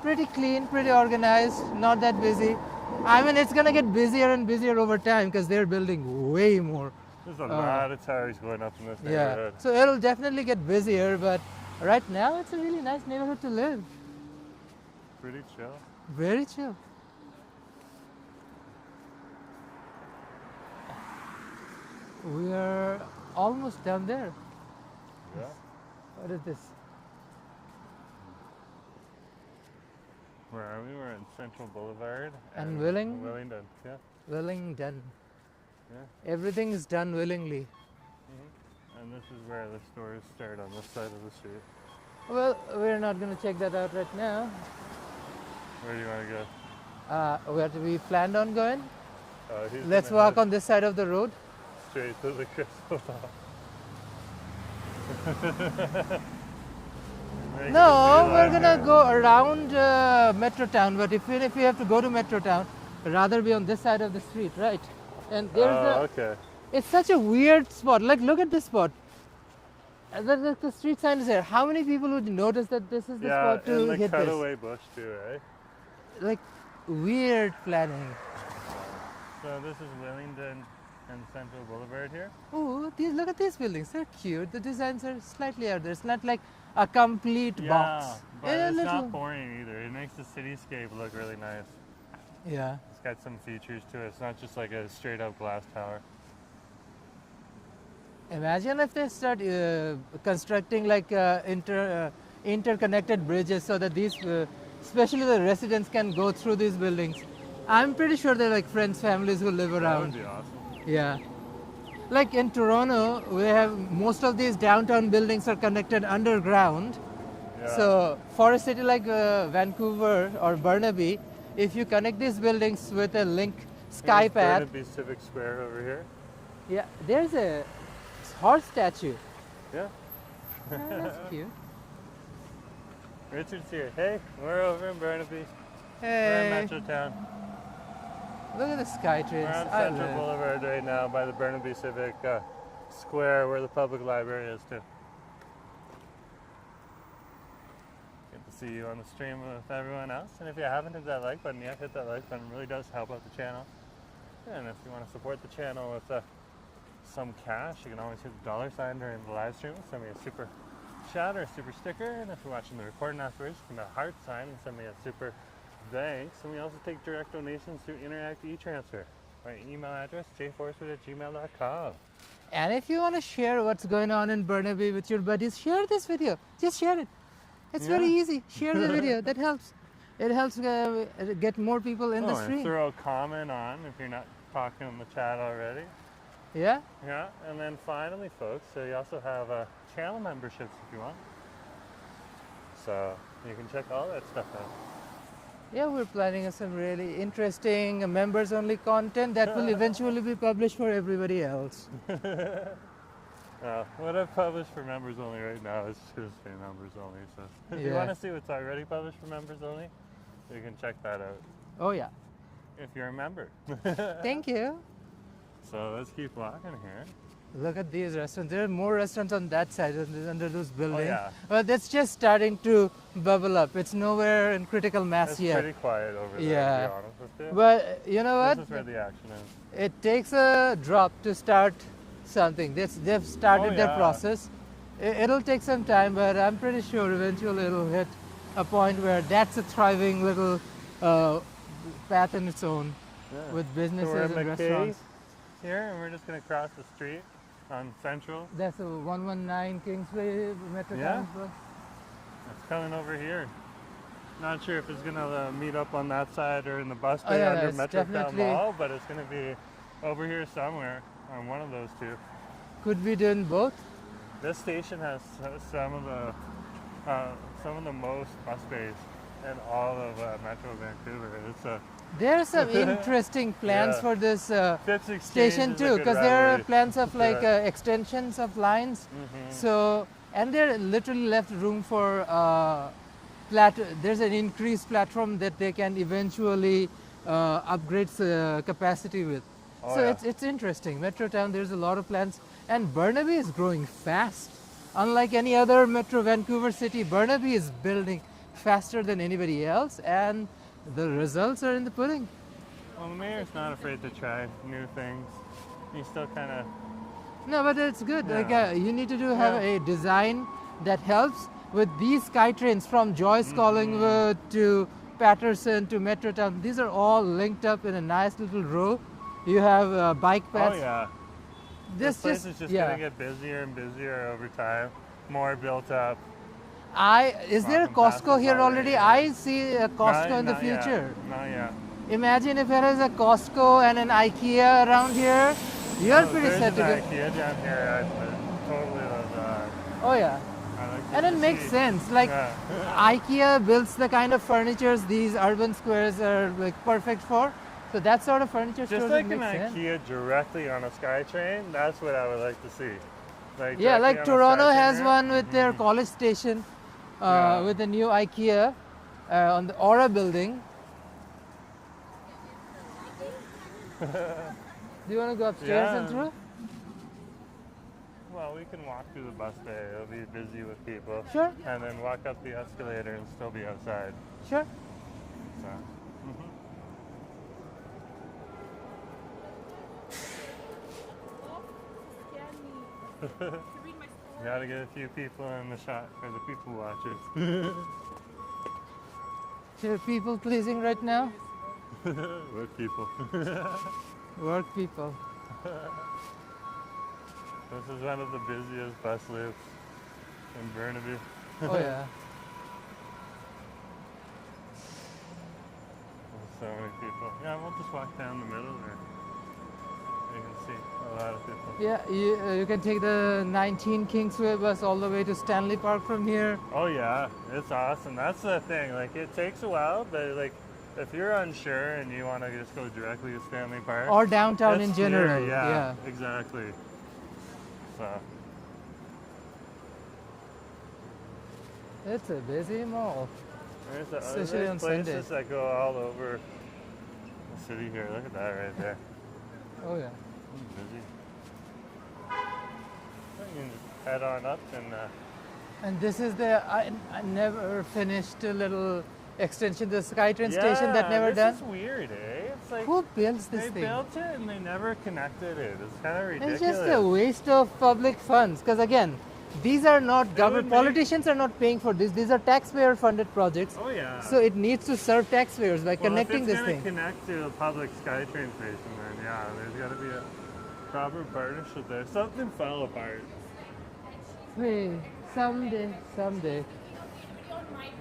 pretty clean, pretty organized, not that busy. I mean, it's gonna get busier and busier over time because they're building way more. There's a lot of towers going up in this Yeah, neighborhood. so it'll definitely get busier, but right now it's a really nice neighborhood to live. Pretty chill. Very chill. We are almost down there. Yeah. What is this? Where are we? We're in Central Boulevard. And Wellington. Yeah. Wellington. Yeah. Everything is done willingly. And this is where the stores start on this side of the street. Well, we're not going to check that out right now. Where do you want to go? Where do we planned on going? He's Let's gonna walk head on this side of the road. straight to the Crystal Mall. Make No, it we're a gonna here. go around Metrotown, but if we have to go to Metrotown, rather be on this side of the street, right? And there's Oh, okay. it's such a weird spot. Like, look at this spot. The street sign is there. How many people would notice that this is the Yeah, spot to and the hit this? cutaway bush too, right? Like, weird planning. So this is Willingdon and Central Boulevard here. Oh, look at these buildings. They're cute. The designs are slightly out there. It's not like a complete Yeah, box. but Yeah, it's little- not boring either. It makes the cityscape look really nice. Yeah. It's got some features to it. It's not just like a straight up glass tower. Imagine if they start constructing like interconnected bridges so that these, especially the residents, can go through these buildings. I'm pretty sure they're like friends, families who live That around. would be awesome. Yeah. Like in Toronto, we have most of these downtown buildings are connected underground. Yeah. So for a city like Vancouver or Burnaby, if you connect these buildings with a link sky Here's path, Burnaby Civic Square over here. yeah, there's a horse statue. Yeah. Oh, that's cute. Richard's here. Hey, we're over in Burnaby. We're Hey, in Metrotown. look at the sky trains. We're on I Central live. Boulevard right now by the Burnaby Civic Square where the public library is too. Good to see you on the stream with everyone else. And if you haven't hit that like button yet, hit that like button. It really does help out the channel. And if you want to support the channel with some cash, you can always hit the $ during the live stream. Send me a super chat or a super sticker. And if you're watching the recording afterwards, give me a heart sign and send me a super thanks. And we also take direct donations through Interact e-transfer. My email address, jforswood@gmail.com. And if you want to share what's going on in Burnaby with your buddies, share this video. Just share it. It's very Yeah. easy. Share the video. That helps. It helps get more people in the And stream. throw a comment on if you're not talking in the chat already. Yeah. Yeah, and then finally, folks, so you also have channel memberships if you want. So you can check all that stuff out. Yeah, we're planning some really interesting members-only content that will eventually be published for everybody else. What I've published for members only right now is just for members only. So if you Yeah. want to see what's already published for members only, you can check that out Oh yeah. if you're a member. Thank you. So let's keep walking here. Look at these restaurants. There are more restaurants on that side under those buildings. yeah. But that's just starting to bubble up. It's nowhere in critical mass It's yet. pretty quiet over there, Yeah. to be honest with you. But you know what? This is where the action is. It takes a drop to start something. They've started Oh, their yeah. process. It'll take some time, but I'm pretty sure eventually it'll hit a point where that's a thriving little path in its own Yeah. with So we're businesses at and McKay restaurants. here, and we're just going to cross the street on Central. That's a 119 Kingsway Metrotown. Yeah. It's coming over here. Not sure if it's going to meet up on that side or in the bus bay yeah, under it's Metrotown definitely- Mall, but it's going to be over here somewhere on one of those two. Could be doing both. This station has some of the most bus bays in all of Metro Vancouver. It's a There are some interesting plans Yeah. for this Fifth Exchange station is a too, good because there are rivalry. plans of like Yeah. extensions of lines. Mhm. So, and they're literally left room for there's an increased platform that they can eventually upgrade capacity with. Oh, So yeah. it's interesting. Metrotown, there's a lot of plans, and Burnaby is growing fast. Unlike any other Metro Vancouver city, Burnaby is building faster than anybody else, and the results are in the pudding. Well, the mayor's not afraid to try new things. He's still kind of No, but it's good. Yeah. Like you need to have Yeah. a design that helps with these SkyTrains from Joyce-Collingwood to Patterson to Metrotown. These are all linked up in a nice little row. You have bike Oh paths. yeah. This place is just gonna get busier and busier over time. More built up. Is there a Welcome past Costco the here highway. already? I see a Costco Not- in the not yet. future. Not yet. Imagine if there is a Costco and an IKEA around here. You're pretty there's set to an go. IKEA down here. I totally love that. Oh yeah. I like And to it makes see. sense. Like Yeah. IKEA builds the kind of furnitures these urban squares are like perfect for. So that sort of furniture Just stores like makes an sense. IKEA directly on a SkyTrain, that's what I would like to see. Yeah, directly like on a Toronto SkyTrain has here. one with their College Station. Yeah. with the new IKEA on the Aura building. Do you want to go upstairs and Yeah. through? Well, we can walk through the bus bay. It'll be busy with people. Sure. And then walk up the escalator and still be outside. Sure. So. Gotta get a few people in the shot for the people watchers. You're people pleasing right now? What people? Work people. This is one of the busiest bus loops in Burnaby. Oh yeah. There's so many people. Yeah, we'll just walk down the middle there. You can see a lot of people. Yeah, you can take the 19 Kingsway bus all the way to Stanley Park from here. Oh yeah, it's awesome. That's the thing. Like it takes a while, but like if you're unsure and you want to just go directly to Stanley Park Or downtown it's in general. here, yeah, exactly. So It's a busy mall. Especially there's on places Sundays. that go all over the city here. Look at that right there. Oh yeah. Busy. You can just head on up and And this is the I never finished a little extension to the SkyTrain station that never this done. is weird, eh? It's like Who builds this they thing? built it and they never connected it. It's kind of ridiculous. It's just a waste of public funds. Because again, these are not government. make- Politicians are not paying for this. These are taxpayer-funded projects. Oh yeah. So it needs to serve taxpayers by connecting if this it's thing. gonna connect to a public SkyTrain station, then yeah, there's got to be a proper partnership there. Something fell apart. Hey, someday.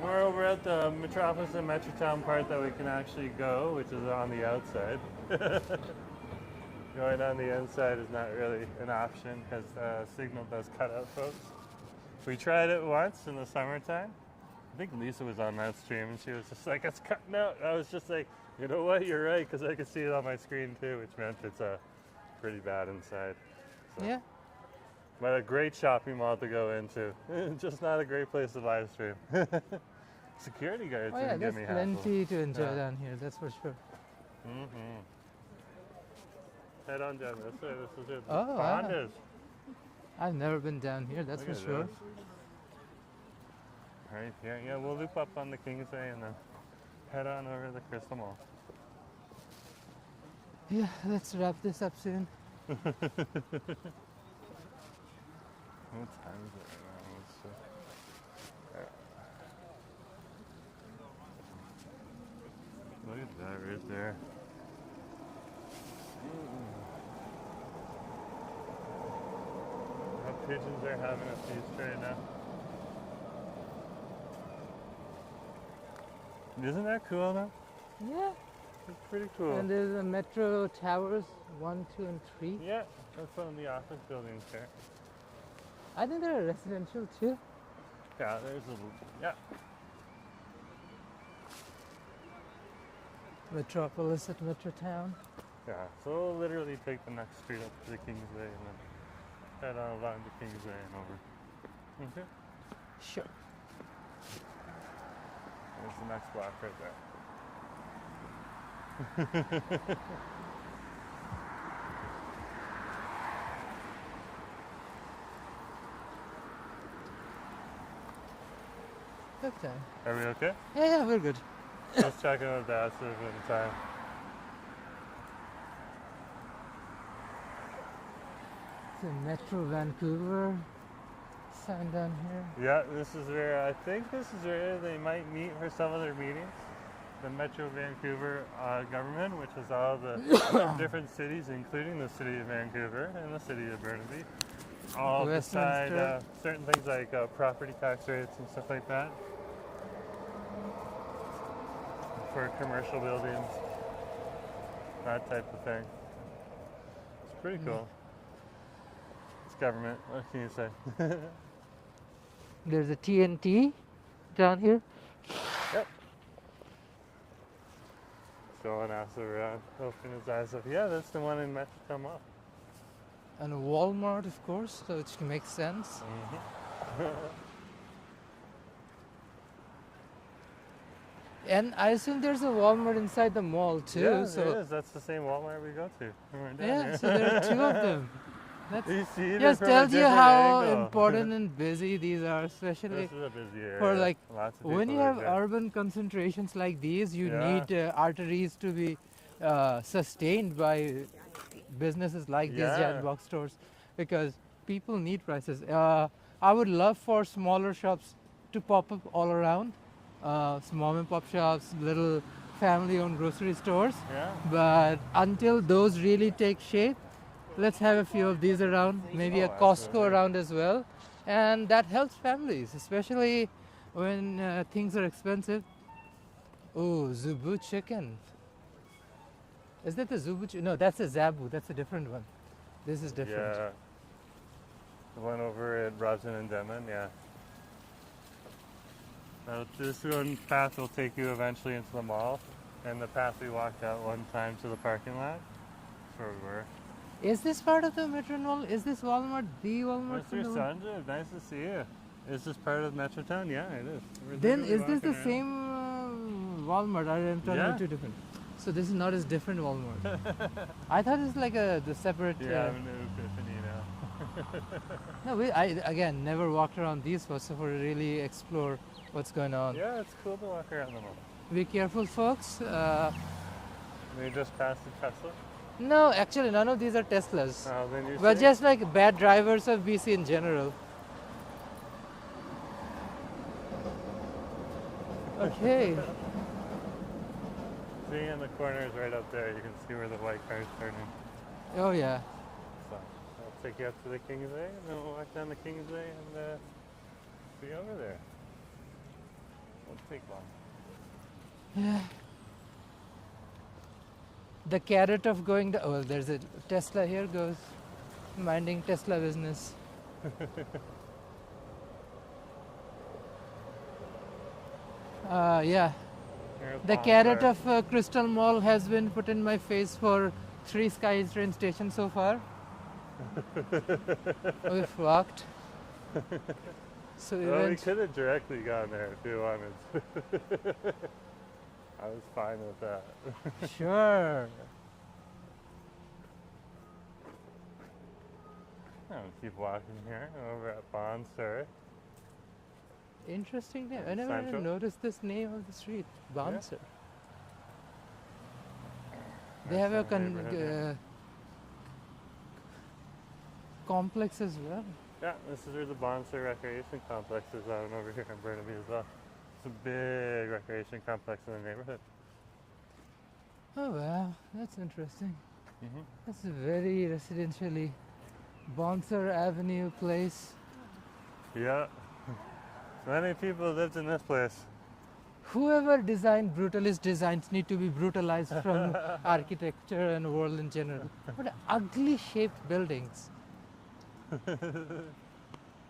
We're over at the Metropolis and Metrotown part that we can actually go, which is on the outside. Going on the inside is not really an option because signal does cut out, folks. We tried it once in the summertime. I think Lisa was on that stream and she was just like, it's cutting out. I was just like, you know what, you're right, because I could see it on my screen too, which meant it's pretty bad inside. So. Yeah. But a great shopping mall to go into. Just not a great place to live stream. Security guards Oh yeah, didn't there's give me hassle. plenty to enjoy Yeah. down here. That's for sure. Mm-hmm. Head on down this way. This is where the Oh, pond wow. is. I've never been down here. That's Look for at sure. this. Right here. Yeah, we'll loop up on the Kingsway and then head on over to the Crystal Mall. Yeah, let's wrap this up soon. What time is it right now? Let's see. Look at that right there. Our pigeons are having a feast right now. Isn't that cool though? Yeah. It's pretty cool. And there's the metro towers 1, 2, and 3. Yeah, that's one of the office buildings here. I think there are residential too. Yeah, there's a yeah. Metropolis at Metrotown. Yeah, so we'll literally take the next street up to the Kingsway and then head on along the Kingsway and over. Okay. Sure. There's the next block right there. Good time. Are we okay? Yeah, we're good. Just checking with Bassett in time. It's a Metro Vancouver sign down here. Yeah, this is where, I think this is where they might meet for some of their meetings. The Metro Vancouver government, which is all the different cities, including the city of Vancouver and the city of Burnaby, all decide Westminster. certain things like property tax rates and stuff like that for commercial buildings, that type of thing. It's pretty cool. It's government, what can you say? There's a TNT down here. Yep. Showing us around, opening his eyes up. Yeah, that's the one in Metrotown Mall. And a Walmart, of course, so which makes sense. And I assume there's a Walmart inside the mall too. Yeah, so there is. That's the same Walmart we go to. When we're down yeah, here. so there are two of them. That's You see it just from a tells you different how angle. important and busy these are, especially This is a busy area. for like Lots of when people you have live here. urban concentrations like these. You Yeah. need arteries to be sustained by businesses like these Yeah. giant box stores, because people need prices. I would love for smaller shops to pop up all around, some mom and pop shops, little family-owned grocery stores. Yeah. But until those really take shape, let's have a few of these around, maybe a Oh, Costco absolutely. around as well. And that helps families, especially when things are expensive. Oh, Zubu chicken. Is that the Zubu chicken? No, that's a Zabu. That's a different one. This is different. Yeah. The one over at Robson and Denman, yeah. Now, this one path will take you eventually into the mall, and the path we walked out one time to the parking lot. That's where we were. Is this part of the Metro Mall? Is this Walmart the Walmart? Mr. Sanjay, nice to see you. Is this part of Metrotown? Yeah, it is. We're Then literally is this the walking same around. Walmart? I'm talking Yeah. about two different. So this is not as different Walmart. I thought it's like the separate. You have an epiphany now. No, I again never walked around these first, so we really explore what's going on. Yeah, it's cool to walk around the mall. Be careful, folks. We just passed the Tesla. No, actually, none of these are Teslas. Then you But see? just like bad drivers of BC in general. Okay. See in the corners right up there, you can see where the white car's turning. Oh yeah. So I'll take you up to the Kingsway, and then we'll walk down the Kingsway and be over there. Won't take long. Yeah. The carrot of going to, oh, there's a Tesla here goes, minding Tesla business. Yeah. Here's The Palm carrot Square. of Crystal Mall has been put in my face for 3 SkyTrain stations so far. We've walked. So Well, we event- could have directly gone there if you wanted. I was fine with that. Sure. I'll keep walking here over at Bond, sir. Interesting name. I never Sancho? even noticed this name of the street, Bouncer. They That's have a our neighborhood here. complex as well. Yeah, this is where the Bonser Recreation Complex is on over here in Burnaby as well. It's a big recreation complex in the neighborhood. Oh wow, that's interesting. Mm-hmm. That's a very residentially Bouncer Avenue place. Yeah. Many people lived in this place. Whoever designed brutalist designs need to be brutalized from architecture and world in general. What ugly shaped buildings.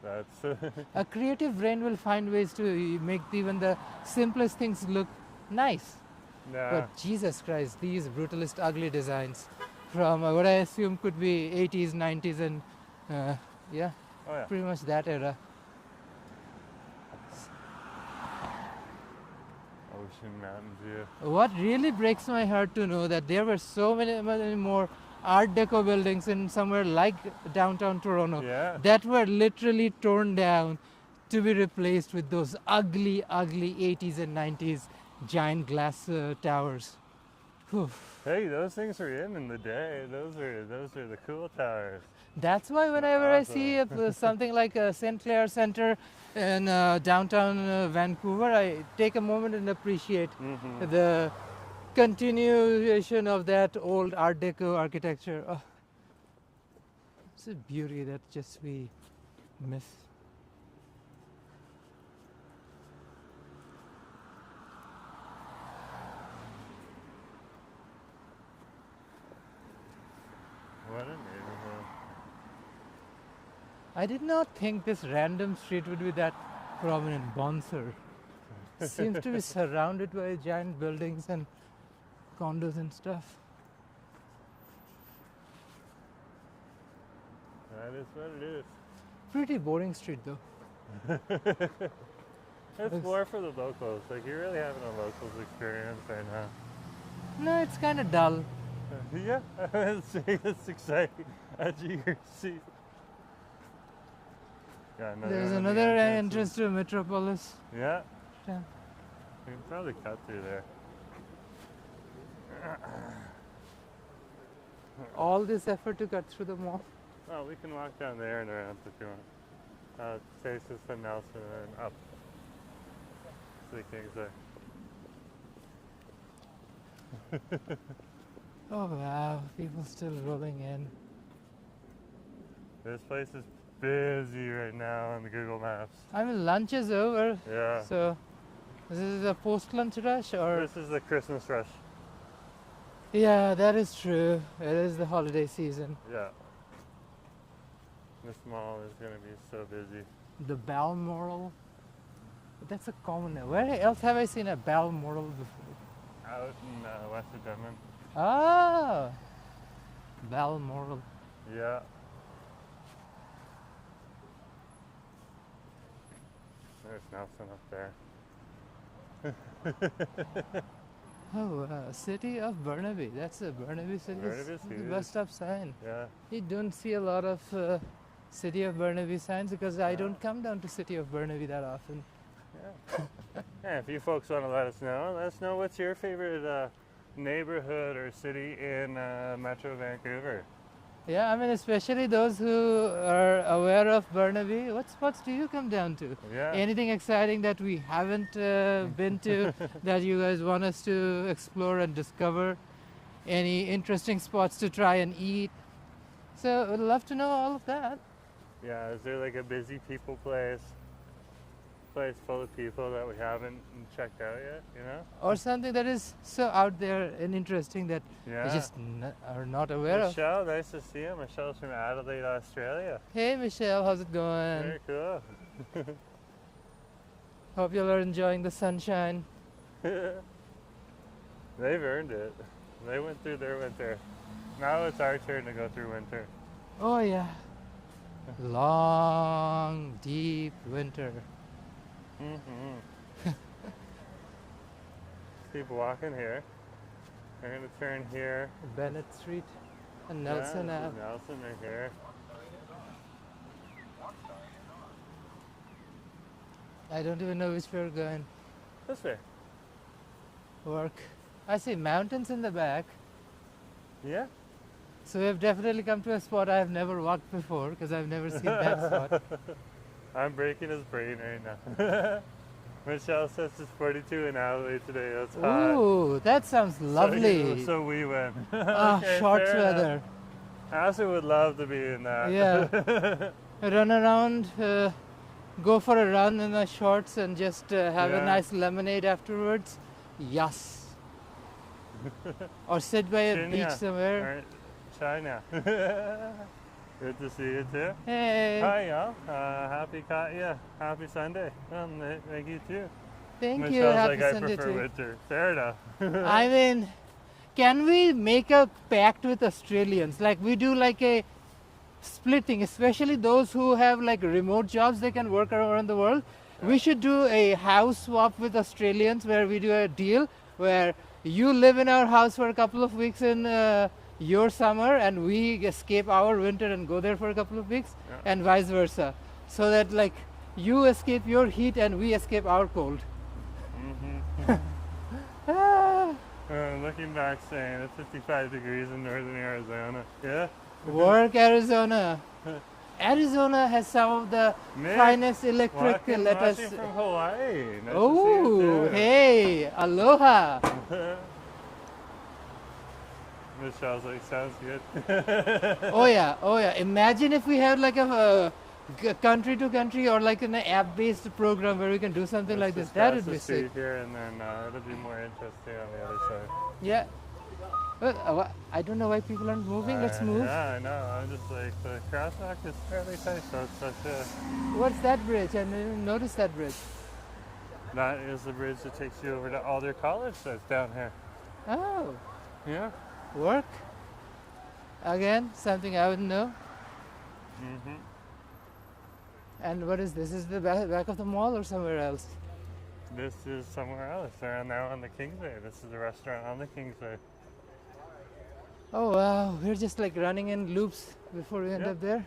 That's A creative brain will find ways to make even the simplest things look nice. yeah. But Jesus Christ, these brutalist ugly designs from what I assume could be 80s, 90s and yeah, Oh yeah. pretty much that era. Ocean Mountain View. What really breaks my heart to know that there were so many more Art Deco buildings in somewhere like downtown Toronto Yeah. that were literally torn down to be replaced with those ugly, ugly 80s and 90s giant glass towers. Whew. Hey, those things were in the day. Those are the cool towers. That's why whenever I see something like a St. Clair Center in downtown Vancouver, I take a moment and appreciate Mm-hmm. the continuation of that old Art Deco architecture. Oh, it's a beauty that just we miss. What a neighborhood. I did not think this random street would be that prominent. Bonser seems to be surrounded by giant buildings and condos and stuff. That is what it is. Pretty boring street though. It's more for the locals. Like you're really having a locals experience right now. No, it's kind of dull. Yeah, it's exciting. As you can see. Yeah, There's one of the another entrances. entrance to Metropolis. Yeah, Yeah. we can probably cut through there. All this effort to cut through the mall. Oh, we can walk down there and around if you want. It takes us to Nelson and up to the King's Way. Oh wow, people still rolling in. This place is busy right now on the Google Maps. I mean, lunch is over. Yeah. So, this is a post-lunch rush, or? This is the Christmas rush. Yeah, that is true. It is the holiday season. Yeah. This mall is going to be so busy. The Balmoral. That's a common name. Where else have I seen a Balmoral before? Out in west of Denman. Ah, Balmoral. Yeah. There's Nelson up there. Oh, City of Burnaby. That's a Burnaby City. Burnaby's The huge. bus stop sign. Yeah. You don't see a lot of City of Burnaby signs because I don't come down to City of Burnaby that often. Yeah. Yeah, if you folks want to let us know what's your favorite neighborhood or city in Metro Vancouver. Yeah, I mean, especially those who are aware of Burnaby. What spots do you come down to? Yeah. Anything exciting that we haven't been to that you guys want us to explore and discover? Any interesting spots to try and eat? So, we'd love to know all of that. Yeah, is there like a busy people place full of people that we haven't checked out yet, you know? Or something that is so out there and interesting that Yeah. we just are not aware of. Michelle, nice to see you. Michelle's from Adelaide, Australia. Hey Michelle, how's it going? Very cool. Hope you are enjoying the sunshine. They've earned it. They went through their winter. Now it's our turn to go through winter. Oh yeah. Long, deep winter. Mm-hmm. Keep walking here. We're gonna turn here. Bennett Street and Nelson yeah, this Ave. is Nelson right here. I don't even know which way we're going. This way. Work. I see mountains in the back. Yeah. So we've definitely come to a spot I've never walked before because I've never seen that spot. I'm breaking his brain right now. Michelle says it's 42 in Adelaide today. That's hot. Ooh, that sounds lovely. So we win. Ah, Okay, shorts fair enough. weather. Asa would love to be in that. Yeah. Run around, go for a run in the shorts and just have a Yeah. nice lemonade afterwards. Yes. Or sit by a China. beach somewhere. Or China. Good to see you too. Hey, Hi y'all. Happy Sunday. Thank you too. thank you. Michelle's Happy like, I Sunday prefer too. winter. Fair enough. I mean, can we make a pact with Australians? Like we do like a splitting, especially those who have like remote jobs they can work around the world. We should do a house swap with Australians where we do a deal where you live in our house for a couple of weeks in your summer and we escape our winter and go there for a couple of weeks Yeah. and vice versa. So that like you escape your heat and we escape our cold. Mm-hmm. Ah, Looking back, saying it's 55 degrees in northern Arizona. Yeah. work Arizona. Arizona has some of the Nick, finest electric watching from Hawaii. Nice Oh, to see you too. hey, aloha. Michelle's like, sounds good. Oh yeah. Imagine if we had like a country to country or like an app-based program where we can do something like this. Just That cross would be the street sick. here, and then it'll be more interesting on the other side. Yeah. Well, I don't know why people aren't moving. Let's move. Yeah, I know. I'm just like, the crosswalk is fairly tight, so it's such a... What's that bridge? I didn't notice that bridge. That is the bridge that takes you over to Alder College that's down here. Oh, Yeah. work. Again, something I wouldn't know. Mm-hmm. And what is this? Is the back of the mall or somewhere else? This is somewhere else. They're now on the Kingsway. This is a restaurant on the Kingsway. Oh wow, we're just like running in loops before we end Yeah. up there.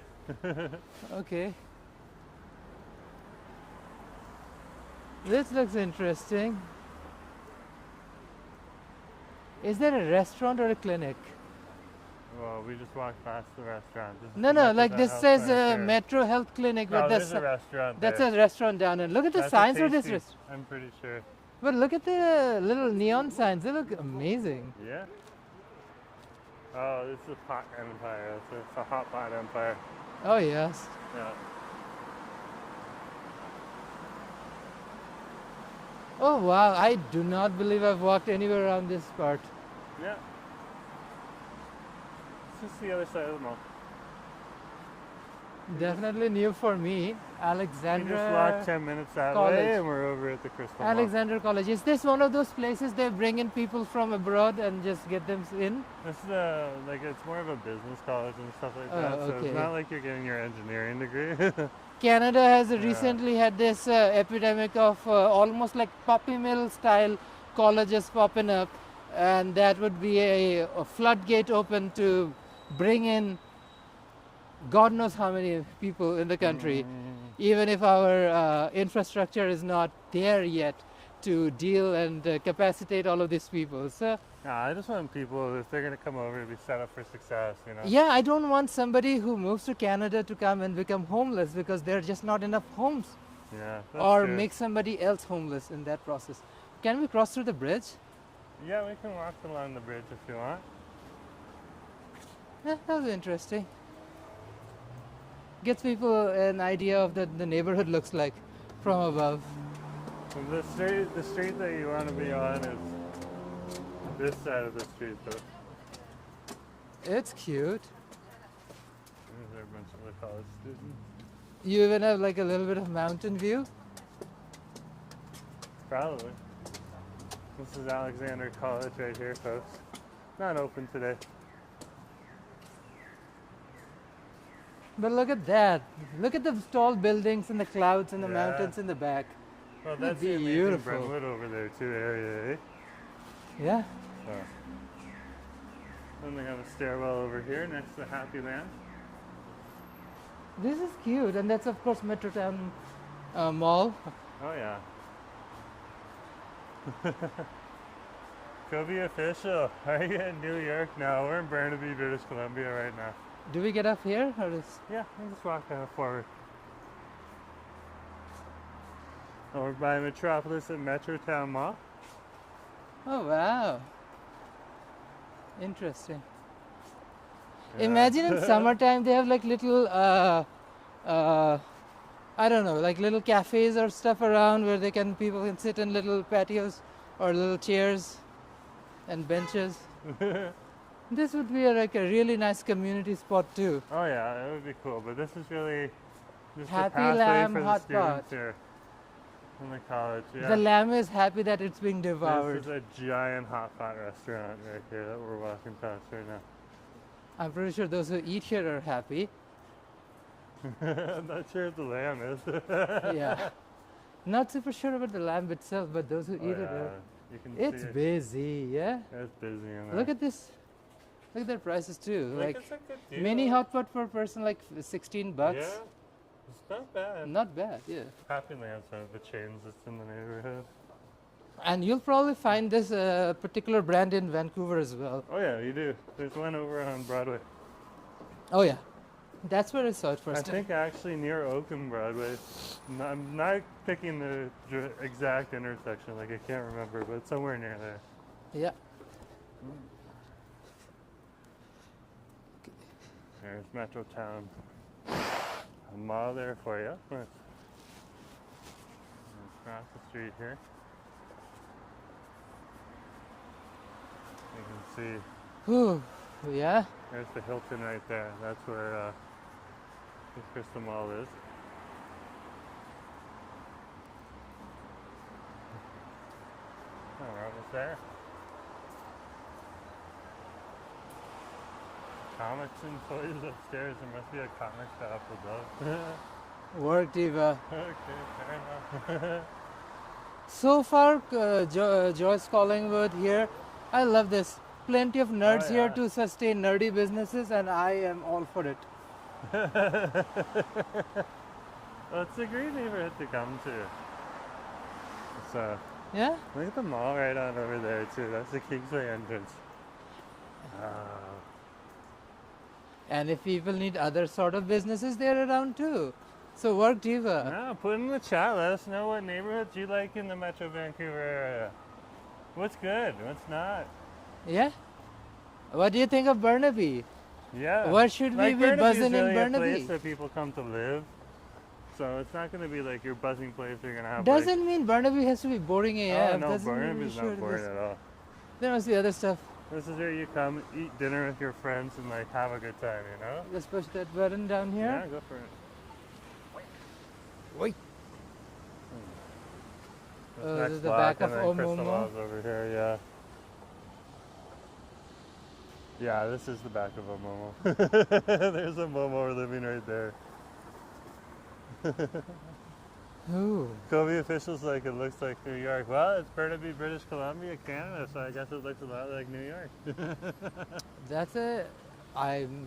Okay. This looks interesting. Is there a restaurant or a clinic? Well, we just walked past the restaurant. This is No, the no, like Metrotown this Health says Clinic here. Metro Health Clinic, No, but there's a restaurant that's there. a restaurant down there. Look at the That's a signs for this Tasty, restaurant. I'm pretty sure. But look at the little neon signs. They look amazing. Yeah. Oh, this is Pot Empire. It's a hot pot empire. Oh yes. Yeah. Oh wow, I do not believe I've walked anywhere around this part. Yeah. This is the other side of the mall. Definitely new for me. We just walked Alexandra 10 minutes that College. way and we're over at the Crystal Mall. Alexandra College. Is this one of those places they bring in people from abroad and just get them in? This is like it's more of a business college and stuff like Oh, that. So okay. it's not like you're getting your engineering degree. Canada has recently had this epidemic of almost like puppy mill style colleges popping up, and that would be a floodgate open to bring in God knows how many people in the country, even if our infrastructure is not there yet to deal and capacitate all of these people. So Nah, I just want people, if they're going to come over, to be set up for success, you know? yeah, I don't want somebody who moves to Canada to come and become homeless because there are just not enough homes, Yeah, that's or true. make somebody else homeless in that process. Can we cross through the bridge? Yeah, we can walk along the bridge if you want. Yeah, that was interesting. Gets people an idea of what the neighborhood looks like from above. And the street that you want to be on is this side of the street, though. It's cute. There's a bunch of the college students. You even have like a little bit of mountain view. Probably. This is Alexander College right here, folks. Not open today. But look at that. Look at the tall buildings and the clouds and the Yeah. mountains in the back. Well, That'd that's be the amazing beautiful. Brentwood over there too area, eh? Yeah. So. Then they have a stairwell over here next to Happy Land. This is cute. And that's, of course, Metrotown Mall. Oh yeah. Go be official. Are you in New York now? We're in Burnaby, British Columbia right now. Do we get up here? Or is... Yeah, we just walk forward. Over by Metropolis at Metrotown Mall. Oh, wow. Interesting. Yeah. Imagine in summertime they have like little, I don't know, like little cafes or stuff around where people can sit in little patios or little chairs and benches. This would be like a really nice community spot too. Oh yeah, it would be cool. But this is really just Happy a pathway Lamb for the hot students pot. here in the college. Yeah. The lamb is happy that it's being devoured. This is a giant hot pot restaurant right here that we're walking past right now. I'm pretty sure those who eat here are happy. I'm not sure if the lamb is. Yeah. Not super sure about the lamb itself, but those who Oh, eat it yeah. are. You can It's see it. busy, yeah? It's busy in there. Look at this. Look at their prices too. Like it's a good deal. mini hot pot per person, like 16 bucks. Yeah, it's not bad. Not bad, yeah. Happy Land's one of the chains that's in the neighborhood. And you'll probably find this particular brand in Vancouver as well. Oh yeah, you do. There's one over on Broadway. Oh yeah, that's where I saw it I first. think actually near Oak and Broadway. I'm not picking the exact intersection, like I can't remember, but somewhere near there. Yeah. There's Metrotown. A mall there for you. Let's cross the street here. You can see Whew. Yeah. there's the Hilton right there. That's where the Crystal Mall is. Oh, we're almost there. Comics and toys upstairs. There must be a comic shop above. Work diva. Okay, fair enough. So far, Joyce-Collingwood here, I love this. Plenty of nerds here yeah. to sustain nerdy businesses, and I am all for it. Well, it's a great neighborhood to come to. So, Yeah? look at the mall right on over there too. That's the Kingsway entrance. And if people need other sort of businesses, they're around too. So work Diva. No, put in the chat. Let us know what neighborhoods you like in the Metro Vancouver area. What's good? What's not? Yeah? What do you think of Burnaby? Yeah. Where should we like be Burnaby's buzzing in really a Burnaby? place that people come to live. So it's not going to be like your buzzing place. You're going to have. Doesn't mean Burnaby has to be boring AF. Oh no, Doesn't mean we Burnaby's should not boring this- at all. There must be other stuff. This is where you come, eat dinner with your friends, and like have a good time. You know? Let's push that button down Yeah, here. go for it. Wait. This This next is the block, back of and then Crystal Omomo. Mall's over here. Yeah. Yeah, this is the back of a Momo. There's a Momo living right there. Ooh. Kobe officials like it looks like New York. Well, it's Burnaby, British Columbia, Canada, so I guess it looks a lot like New York. That's a.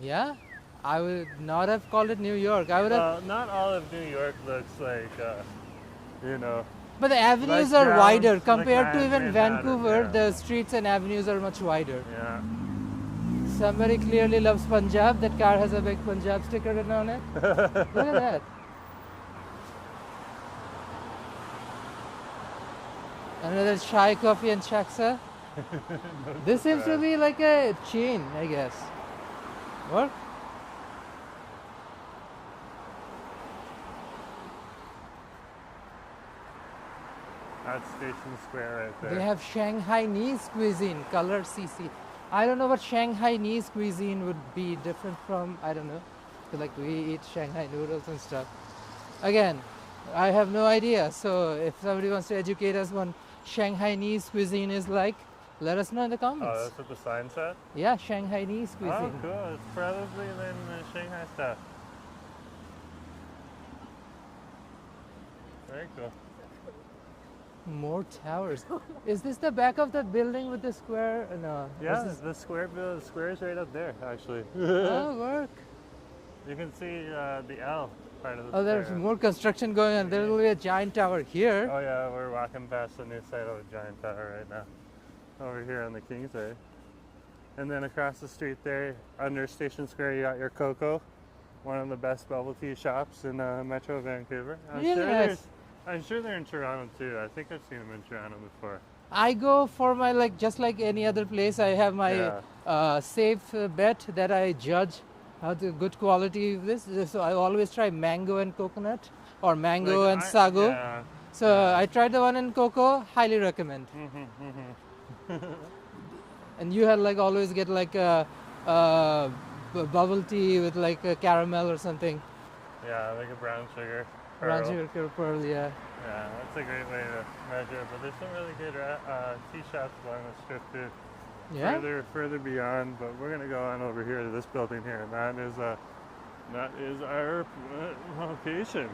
Yeah. I would not have called it New York. I would have. Well, not all of New York looks like, you know. But the avenues like are Browns, wider like compared to even Manhattan, Vancouver. yeah. The streets and avenues are much wider. Yeah. Somebody clearly loves Punjab. That car has a big Punjab sticker written on it. Look at that. Another chai, coffee, and chaksa. This seems to be like a chain, I guess. What? That's Station Square right there. They have Shanghainese cuisine, color CC. I don't know what Shanghainese cuisine would be different from, I don't know. So like we eat Shanghai noodles and stuff. Again, I have no idea. So if somebody wants to educate us on Shanghainese cuisine is like, let us know in the Oh, comments. that's what the sign said? Yeah, Shanghainese Oh, cuisine. cool. It's probably then Shanghai stuff. Very cool. More towers. Is this the back of the building with the square? No. Yeah, This is, the square is right up there, actually. oh, work. You can see the L part of the Oh, there's square. more construction going on. There will be a giant tower here. Oh yeah, we're walking past the new site of a giant tower right now. Over here on the Kingsway. And then across the street there, under Station Square, you got your Coco. One of the best bubble tea shops in Metro Vancouver. Really nice. I'm sure they're in Toronto too. I think I've seen them in Toronto before. I go for my, like, just like any other place, I have my safe bet that I judge how the good quality of this. So I always try mango and coconut or mango Like, and sago. Yeah. So I tried the one in cocoa, highly recommend. And you had like always get like a bubble tea with like a caramel or something. Yeah, like a brown sugar. Brown pearl. sugar pearl, yeah. Yeah, that's a great way to measure it. But there's some really good tea shops along the strip too. Yeah. Further beyond, but we're gonna go on over here to this building here, and that is our location.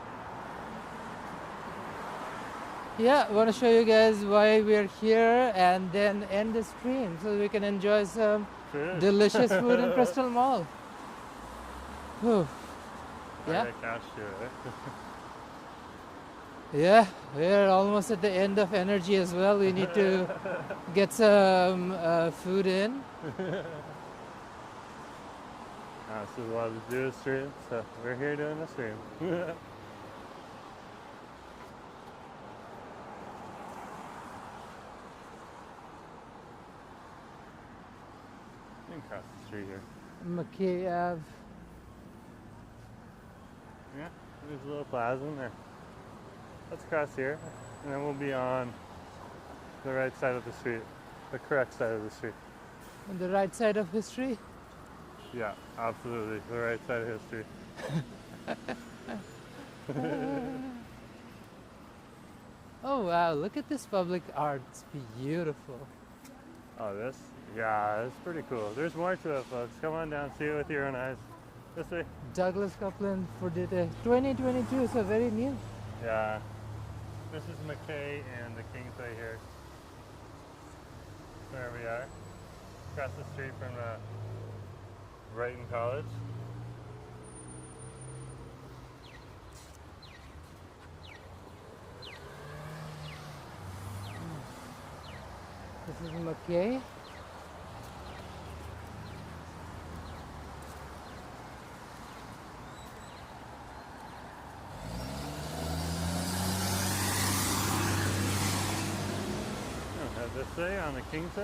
Yeah, I want to show you guys why we're here and then end the stream so we can enjoy some Food. delicious food in Crystal Mall. Whew. Yeah. Right, cash to it. Yeah, we're almost at the end of energy as well. We need to get some food in. This is why we do a stream, so we're here doing a stream. You can cross the street here. McKay Ave. Yeah, there's a little plaza in there. Let's cross here, and then we'll be on the right side of the street, the correct side of the street. On the right side of history. Yeah, absolutely, the right side of history. Oh wow, look at this public art. It's beautiful. Oh, this? Yeah, it's pretty cool. There's more to it, folks. Come on down, see it with your own eyes. This way. Douglas Coupland for the 2022, so very new. Yeah. Mrs. McKay and the Kingsway here. There we are. Across the street from Brighton College. This is McKay. This way on the Kingsway.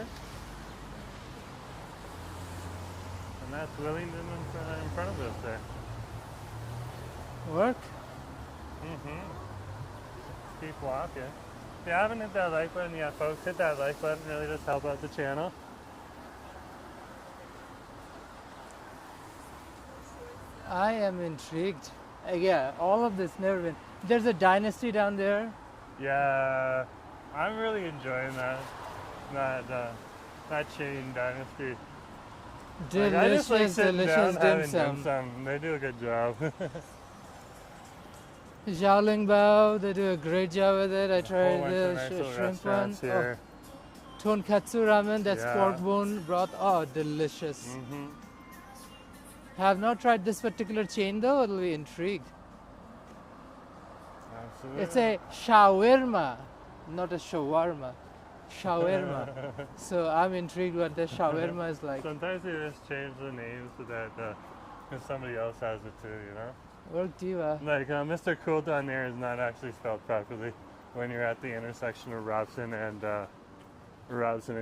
And that's Willingdon in front of us there. Work? Keep walking. If you haven't hit that like button yet, folks, hit that like button. Really just help out the channel. I am intrigued. Yeah, all of this never been. There's a dynasty down there. Yeah, I'm really enjoying that chain dynasty. Like, I just like Delicious, sitting delicious down dim having sum. sum. They do a good job. Xiaoling Bao, they do a great job with it. I Whole tried bunch the of nice little shrimp one. restaurants here. Tonkatsu ramen, that's Yeah. pork bone broth. Oh, delicious. Mm-hmm. Have not tried this particular chain though, it'll be intrigued. Absolutely. It's a shawarma, not a shawarma. Shawarma. So I'm intrigued what the shawarma is like. Sometimes they just change the names so that because somebody else has it too, you know? Work diva. Like Mr. Cool down there is not actually spelled properly when you're at the intersection of Robson and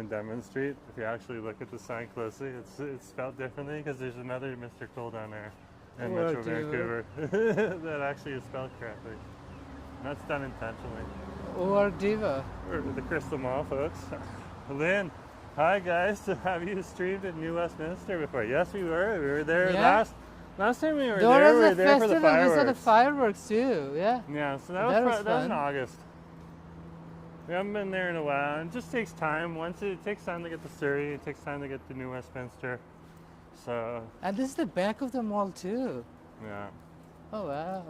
Denman Street. If you actually look at the sign closely, it's spelled differently because there's another Mr. Cool down there in Metro Vancouver that actually is spelled correctly. And that's done intentionally. Work diva. We're at the Crystal Mall, folks. Lynn, hi guys. Have you streamed at New Westminster before? Yes, we were. We were there Yeah. last time we were There there. We was were a there for the festival, we saw the fireworks. fireworks too, yeah. Yeah, so That was that was in fun. August. We haven't been there in a while. It just takes time. It takes time to get to Surrey. It takes time to get to New Westminster. So And this is the back of the mall too. yeah. Oh wow.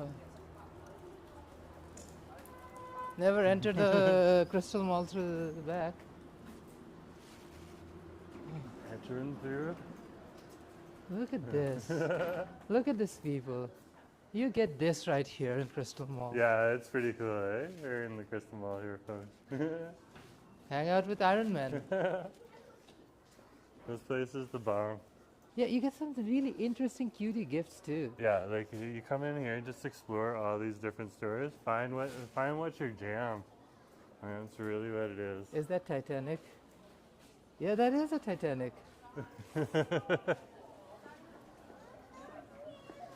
Never entered the Crystal Mall through the back. Entering through. Look at this. Look at this, people. You get this right here in Crystal Mall. Yeah, it's pretty cool, eh? We're in the Crystal Mall here, folks. Hang out with Iron Man. This place is the bomb. Yeah, you get some really interesting cutie gifts too. Yeah, like you come in here, just explore all these different stores, find what's your jam. I mean, that's really what it is. Is that Titanic? Yeah, that is a Titanic.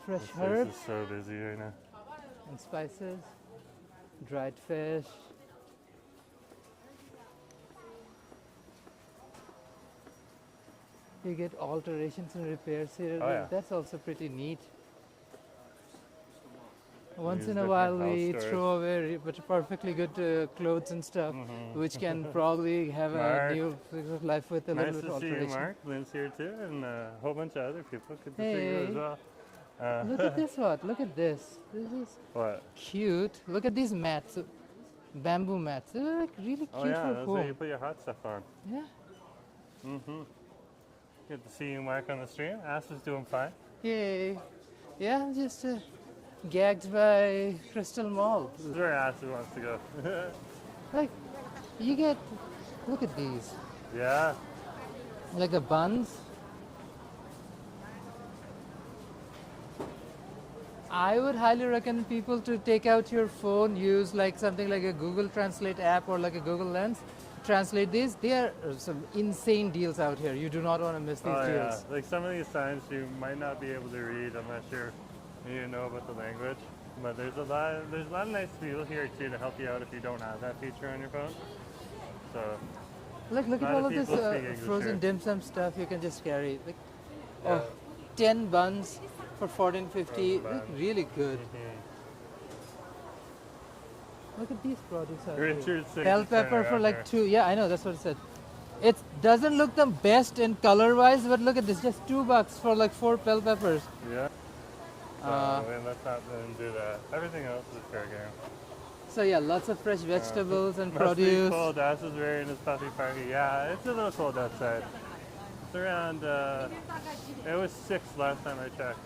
Fresh This place herbs is so busy right now. and spices, dried fish. You get alterations and repairs here. Oh, yeah. That's also pretty neat. Once Use in a different while house we stores. throw away but perfectly good clothes and stuff, which can probably have Mark. a new life with a Nice little bit to see you, alteration. Mark. Lynn's here too, and a whole bunch of other people. Good to see you Hey. as well. Look at this one. Look at this. This is What? cute. Look at these mats. Bamboo mats. They're like really cute Oh yeah, for that's where you home. put your hot stuff on. Yeah. Good to see you, Mark, on the stream. Ass is doing fine. Yay. Yeah, I'm just gagged by Crystal Mall. This is where Ass wants to go. Like, you get, look at these. Yeah. Like the buns. I would highly recommend people to take out your phone, use like something like a Google Translate app or like a Google Lens. Translate these. There are some insane deals out here. You do not want to miss these Oh yeah. deals. Like some of these signs you might not be able to read unless you know about the language. But there's a lot of nice people here too to help you out if you don't have that feature on your phone. So Look A at lot all of of this people speak English frozen here. dim sum stuff you can just carry. Like, Yeah. 10 buns for $14.50. Frozen Look buns. really good. Look at these products out here. Richard said Bell to turn pepper for around like there. 2. Yeah, I know, that's what it said. It doesn't look the best in color wise, but look at this, just $2 for like 4 bell peppers. Yeah. So Uh, let's not then do that. Everything else is fair game. So yeah, lots of fresh vegetables and Must be produce. cold. Das is wearing his puffy party. Yeah, it's a little cold outside. It's around, it was 6 last time I checked.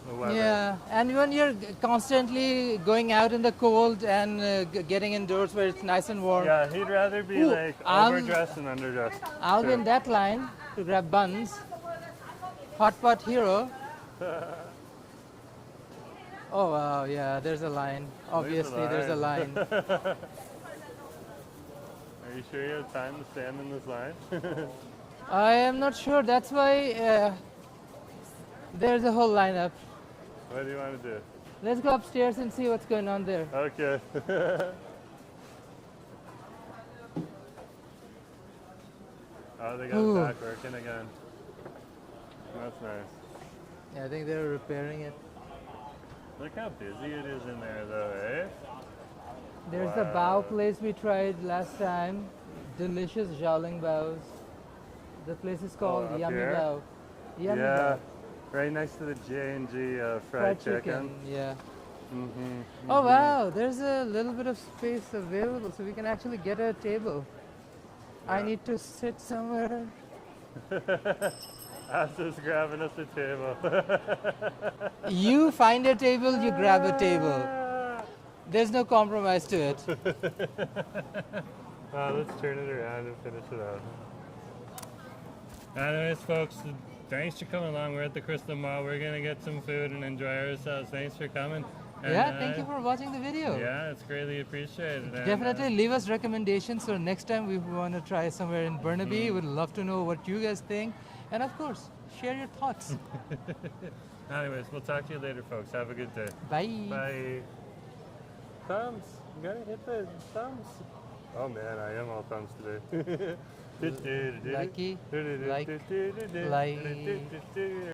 The weather. Yeah, and when you're constantly going out in the cold and getting indoors where it's nice and warm, Yeah, he'd rather be Ooh, like I'm- overdressed than underdressed. I'll be too. in that line to grab buns. Hot pot hero. Oh wow, yeah, there's a line. Obviously, there's a line. Are you sure you have time to stand in this line? I am not sure. That's why there's a whole lineup. What do you want to do? Let's go upstairs and see what's going on there. Okay. Oh, they got Ooh. it back working again. That's nice. Yeah, I think they're repairing it. Look how busy it is in there, though, eh? There's the Wow. bao place we tried last time. Delicious Xiaoling baos. The place is called up Yummy here? Bao. Yummy Yeah, Bao. right next to the J&G fried chicken. Yeah. Mm-hmm. Oh wow, there's a little bit of space available, so we can actually get a table. I Yeah. need to sit somewhere. Us is grabbing us a table. You find a table, you grab a table. There's no compromise to it. Let's turn it around and finish it out. Anyways, folks, thanks for coming along. We're at the Crystal Mall. We're going to get some food and enjoy ourselves. Thanks for coming. And, Yeah, thank you for watching the video. Yeah, it's greatly appreciated. And, Definitely leave us recommendations, so next time we want to try somewhere in Burnaby, we'd love to know what you guys think. And of course, share your thoughts. Anyways, we'll talk to you later, folks. Have a good day. Bye. Bye. Thumbs. You gotta hit the thumbs. Oh man, I am all thumbs today. Likey, like.